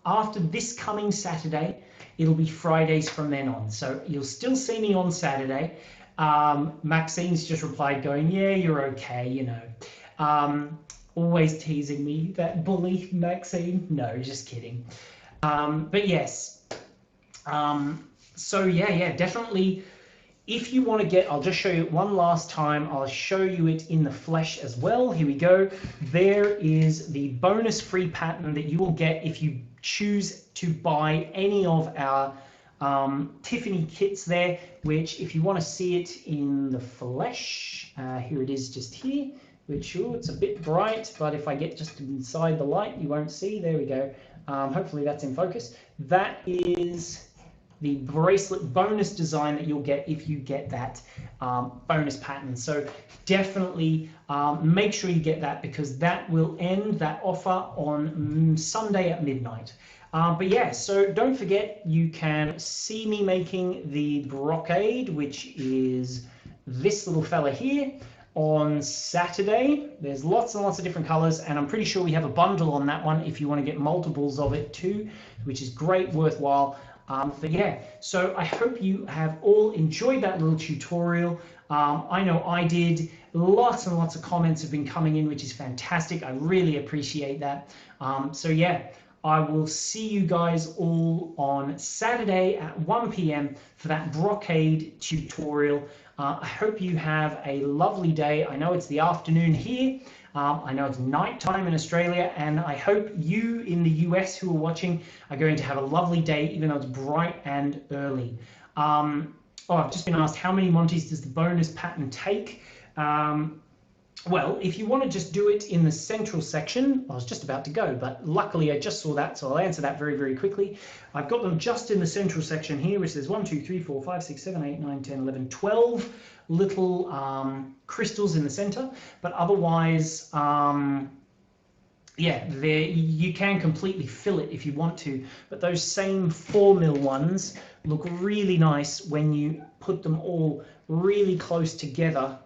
After this coming Saturday, it'll be Fridays from then on. So you'll still see me on Saturday. Maxine's just replied going, yeah, you're okay, you know. Always teasing me, that bully Maxine. No, just kidding. But yes. So yeah, definitely. If you want to get, I'll just show you one last time. I'll show you it in the flesh as well. Here we go. There is the bonus free pattern that you will get if you choose to buy any of our Tiffany kits there, which if you want to see it in the flesh, here it is just here, which it's a bit bright, but if I get just inside the light, you won't see. There we go. Hopefully that's in focus. That is the bracelet bonus design that you'll get if you get that bonus pattern. So definitely make sure you get that, because that will end that offer on Sunday at midnight. But yeah, so don't forget, you can see me making the brocade, which is this little fella here, on Saturday. There's lots and lots of different colors, and I'm pretty sure we have a bundle on that one if you want to get multiples of it too, which is great, worthwhile. But yeah, so I hope you have all enjoyed that little tutorial. I know I did. Lots and lots of comments have been coming in, which is fantastic. I really appreciate that. So yeah, I will see you guys all on Saturday at 1 p.m. for that brocade tutorial. I hope you have a lovely day. I know it's the afternoon here. I know it's nighttime in Australia, and I hope you in the US who are watching are going to have a lovely day, even though it's bright and early. Oh, I've just been asked, how many Monties does the bonus pattern take? Well, if you want to just do it in the central section, I was just about to go, but luckily I just saw that, so I'll answer that very, very quickly. I've got them just in the central section here, which says 1, 2, 3, 4, 5, 6, 7, 8, 9, 10, 11, 12 little crystals in the center, but otherwise, yeah, you can completely fill it if you want to, but those same 4mm ones look really nice when you put them all really close together,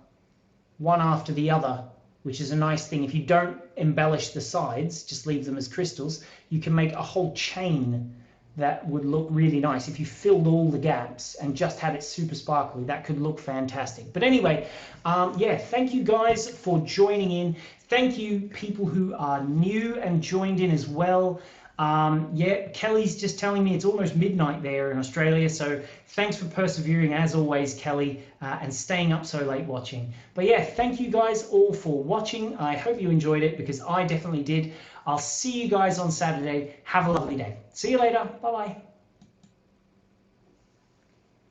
one after the other, which is a nice thing. If you don't embellish the sides, just leave them as crystals, you can make a whole chain that would look really nice. If you filled all the gaps and just had it super sparkly, that could look fantastic. But anyway, yeah, thank you guys for joining in. Thank you people who are new and joined in as well. Yeah, Kelly's just telling me it's almost midnight there in Australia, so thanks for persevering as always, Kelly, and staying up so late watching. But yeah, thank you guys all for watching. I hope you enjoyed it, because I definitely did. I'll see you guys on Saturday. Have a lovely day. See you later. Bye bye.